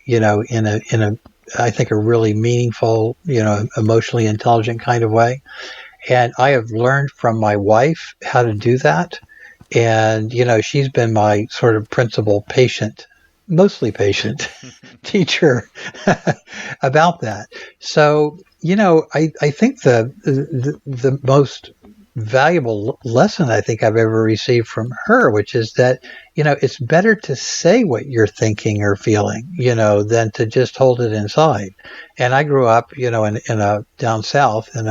in a I think a really meaningful, emotionally intelligent kind of way. And I have learned from my wife how to do that. And, she's been my sort of principal patient, mostly patient teacher about that. So, I think the most valuable lesson I think I've ever received from her, which is that, it's better to say what you're thinking or feeling, than to just hold it inside. And I grew up, in a down south in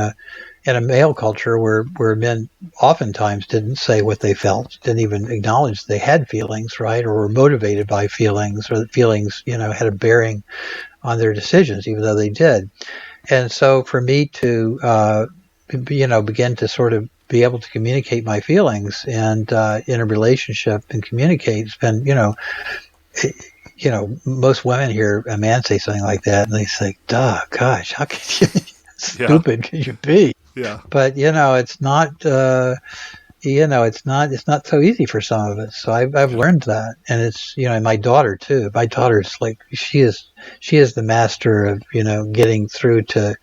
a male culture where men oftentimes didn't say what they felt, didn't even acknowledge they had feelings, right? Or were motivated by feelings, or that feelings, had a bearing on their decisions, even though they did. And so for me to, begin to sort of be able to communicate my feelings and in a relationship and communicate, it's been, most women hear a man say something like that and they say, duh, gosh, how could you, stupid could you be? Yeah. But, it's not, it's not so easy for some of us. So I've learned that. And it's, and my daughter too. My daughter's like, she is the master of, getting through to,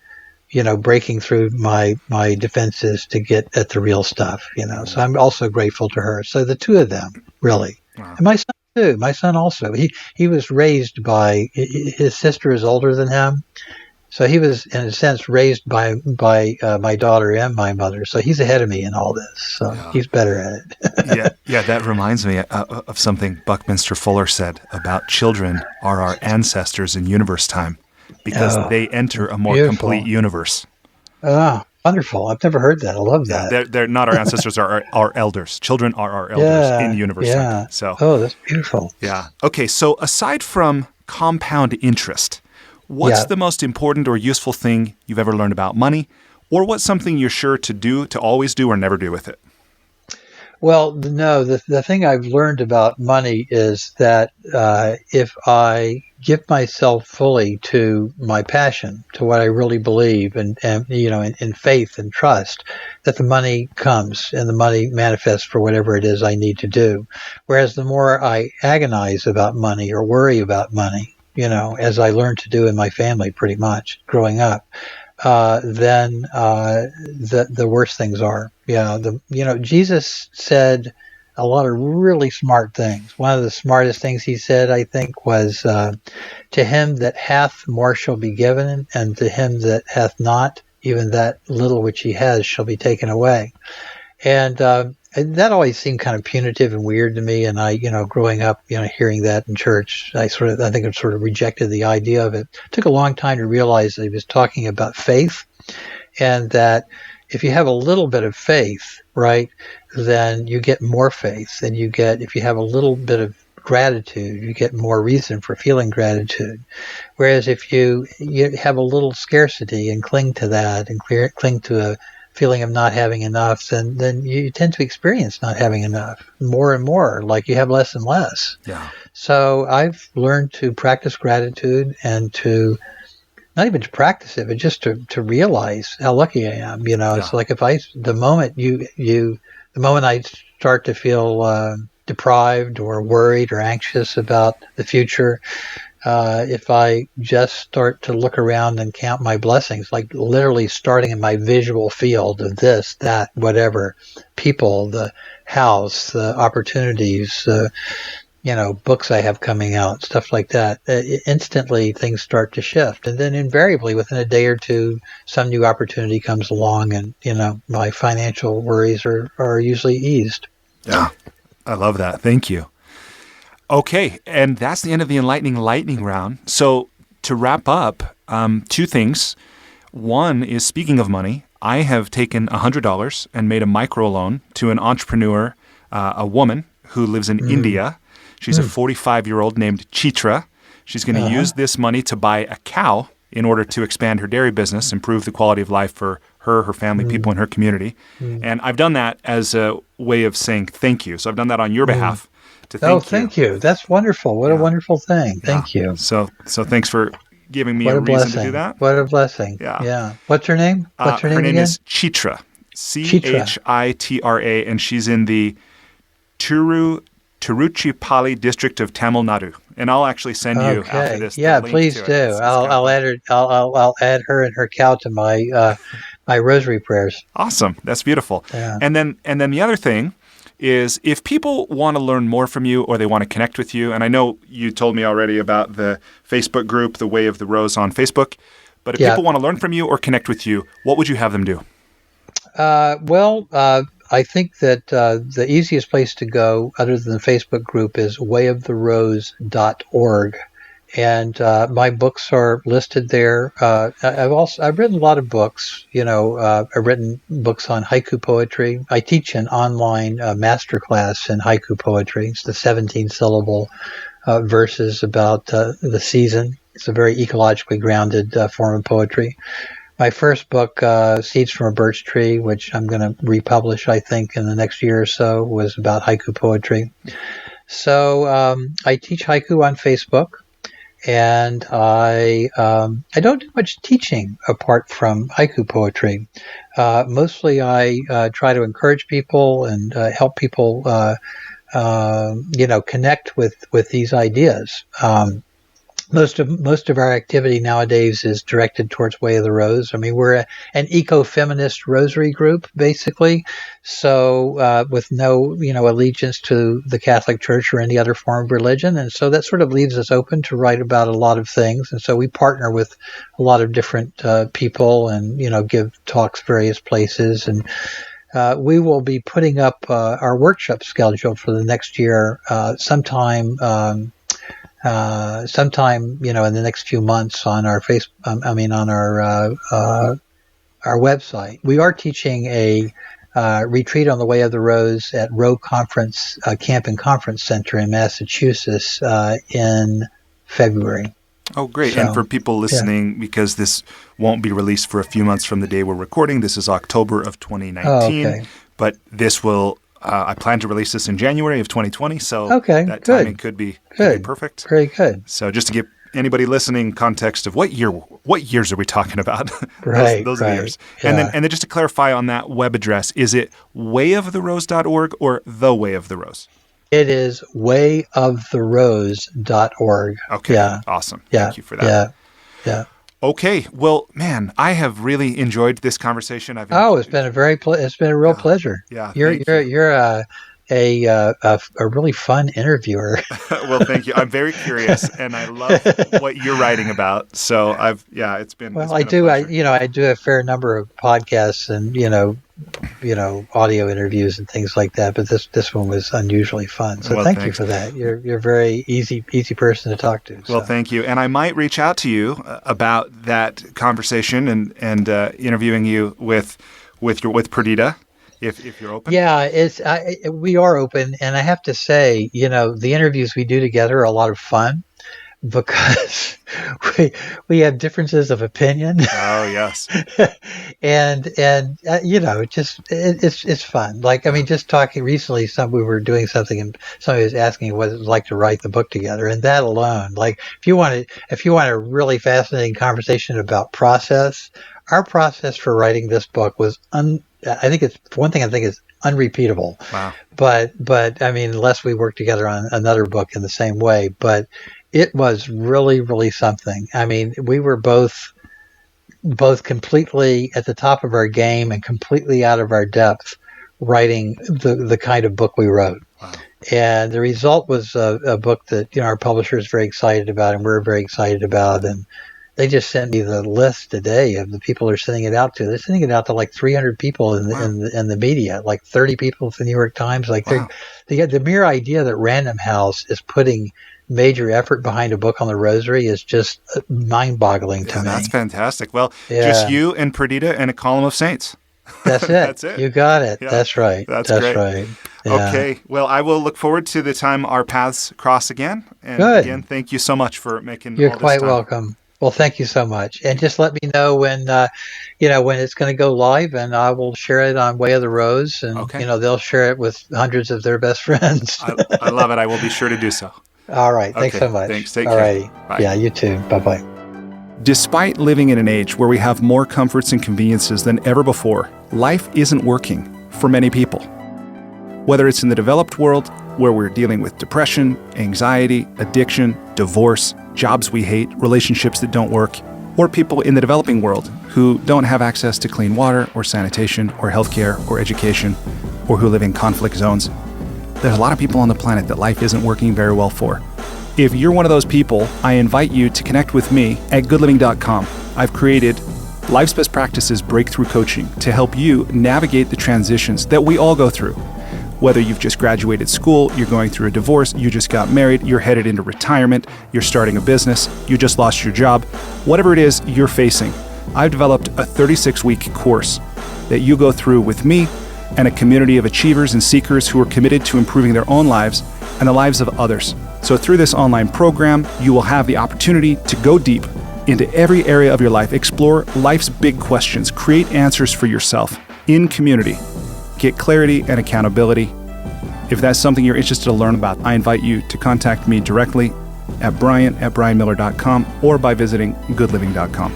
breaking through my defenses to get at the real stuff, So I'm also grateful to her. So the two of them, really. Wow. And my son too. My son also. He was raised by, his sister is older than him. So he was, in a sense, raised by my daughter and my mother. So he's ahead of me in all this. So he's better at it. Yeah, that reminds me of something Buckminster Fuller said about children are our ancestors in universe time because they enter a more complete universe. Oh, wonderful. I've never heard that. I love that. They're not our ancestors, are our elders. Children are our elders in universe time. So, that's beautiful. Yeah. Okay, so aside from compound interest, what's the most important or useful thing you've ever learned about money? Or what's something you're sure to always do or never do with it? Well, no, the thing I've learned about money is that if I give myself fully to my passion, to what I really believe, and in faith and trust, that the money comes and the money manifests for whatever it is I need to do. Whereas the more I agonize about money or worry about money, as I learned to do in my family pretty much growing up, then the worse things are. Jesus said a lot of really smart things. One of the smartest things he said, I think, was, to him that hath more shall be given, and to him that hath not, even that little which he has shall be taken away. And that always seemed kind of punitive and weird to me. And I, growing up, hearing that in church, I think I sort of rejected the idea of it. It took a long time to realize that he was talking about faith, and that if you have a little bit of faith, right, then you get more faith. And if you have a little bit of gratitude, you get more reason for feeling gratitude. Whereas if you have a little scarcity and cling to that and cling to feeling of not having enough, then you tend to experience not having enough more and more, like you have less and less. Yeah. So I've learned to practice gratitude and to not even to practice it, but just to realize how lucky I am. Yeah. It's like the moment the moment I start to feel deprived or worried or anxious about the future, if I just start to look around and count my blessings, like literally starting in my visual field of this, that, whatever, people, the house, the opportunities, books I have coming out, stuff like that, instantly things start to shift. And then invariably within a day or two, some new opportunity comes along and, my financial worries are usually eased. Yeah. I love that. Thank you. Okay, and that's the end of the Enlightening lightning round. So to wrap up, two things. One is, speaking of money, I have taken $100 and made a microloan to an entrepreneur, a woman who lives in India. She's a 45-year-old named Chitra. She's going to use this money to buy a cow in order to expand her dairy business, improve the quality of life for her family, people in her community. And I've done that as a way of saying thank you. So I've done that on your behalf. Thank you. That's wonderful. What a wonderful thing. Thank you. So thanks for giving me a reason to do that. What a blessing. Yeah. What's her name? Her name is Chitra. Chitra, and she's in the Tiruchirappalli district of Tamil Nadu. And I'll actually send you after this. Yeah, please do. I'll add her. I'll add her and her cow to my my rosary prayers. Awesome. That's beautiful. Yeah. And then the other thing is, if people want to learn more from you or they want to connect with you, and I know you told me already about the Facebook group, The Way of the Rose on Facebook, but if people want to learn from you or connect with you, what would you have them do? I think that the easiest place to go, other than the Facebook group, is wayoftheRose.org. And my books are listed there. I've written a lot of books. I've written books on haiku poetry. I teach an online masterclass in haiku poetry. It's the 17-syllable verses about the season. It's a very ecologically grounded form of poetry. My first book, Seeds from a Birch Tree, which I'm going to republish, I think, in the next year or so, was about haiku poetry. So I teach haiku on Facebook. And I don't do much teaching apart from haiku poetry. Mostly I try to encourage people and help people, connect with these ideas. Most of our activity nowadays is directed towards Way of the Rose. I mean, we're an eco-feminist rosary group, basically. So, with no, allegiance to the Catholic Church or any other form of religion. And so that sort of leaves us open to write about a lot of things. And so we partner with a lot of different people and, give talks various places. And we will be putting up our workshop schedule for the next year sometime in the next few months on our our website. We are teaching a retreat on the Way of the Rose at Rowe Conference Camp and Conference Center in Massachusetts in February. Oh, great. And for people listening, because this won't be released for a few months from the day we're recording, this is October of 2019, but this will I plan to release this in January of 2020, so that timing could be perfect. Very good. So just to give anybody listening context of what years are we talking about? those are the years. Yeah. And then just to clarify on that web address, is it wayoftheRose.org or The Way of the Rose? It is wayoftheRose.org. Okay. Yeah. Awesome. Thank you for that. Yeah. Okay. Well, man, I have really enjoyed this conversation. It's been a real pleasure. Yeah. You're a really fun interviewer. Well, thank you. I'm very curious, and I love what you're writing about. So it's been. Well, I do a fair number of podcasts and audio interviews and things like that. But this one was unusually fun. So thank you for that. You're a very easy person to talk to. Well, thank you. And I might reach out to you about that conversation and interviewing you with Perdita. If you're open? Yeah, we are open, and I have to say, the interviews we do together are a lot of fun because we have differences of opinion. Oh, yes. and it's fun. Like, I mean, just talking recently, we were doing something and somebody was asking what it was like to write the book together, and that alone, like, if you want a really fascinating conversation about process, our process for writing this book was I think it's one thing I think is unrepeatable. Wow. But I mean, unless we work together on another book in the same way, but it was really, really something. I mean, we were both completely at the top of our game and completely out of our depth writing the kind of book we wrote. Wow. And the result was a book that, our publisher is very excited about and we're very excited about. And they just sent me the list today of the people they're sending it out to. They're sending it out to like 300 people in the media, like 30 people at the New York Times. Like, wow. The mere idea that Random House is putting major effort behind a book on the Rosary is just mind-boggling to me. That's fantastic. Well, just you and Perdita and a column of saints. That's it. That's it. You got it. Yeah. That's right. That's great. Right. Yeah. Okay. Well, I will look forward to the time our paths cross again. And Good. Again, thank you so much for making You're all this quite time. welcome. Well, thank you so much. And just let me know when it's going to go live, and I will share it on Way of the Rose, and they'll share it with hundreds of their best friends. I love it. I will be sure to do so. All right. Thanks so much. Thanks. Take care. All right. Bye. Yeah, you too. Bye-bye. Despite living in an age where we have more comforts and conveniences than ever before, life isn't working for many people. Whether it's in the developed world, where we're dealing with depression, anxiety, addiction, divorce, jobs we hate, relationships that don't work, or people in the developing world who don't have access to clean water or sanitation or healthcare or education, or who live in conflict zones. There's a lot of people on the planet that life isn't working very well for. If you're one of those people, I invite you to connect with me at goodliving.com. I've created Life's Best Practices Breakthrough Coaching to help you navigate the transitions that we all go through. Whether you've just graduated school, you're going through a divorce, you just got married, you're headed into retirement, you're starting a business, you just lost your job, whatever it is you're facing, I've developed a 36-week course that you go through with me and a community of achievers and seekers who are committed to improving their own lives and the lives of others. So through this online program, you will have the opportunity to go deep into every area of your life, explore life's big questions, create answers for yourself in community, get clarity and accountability. If that's something you're interested to learn about, I invite you to contact me directly at brian@brianmiller.com or by visiting goodliving.com.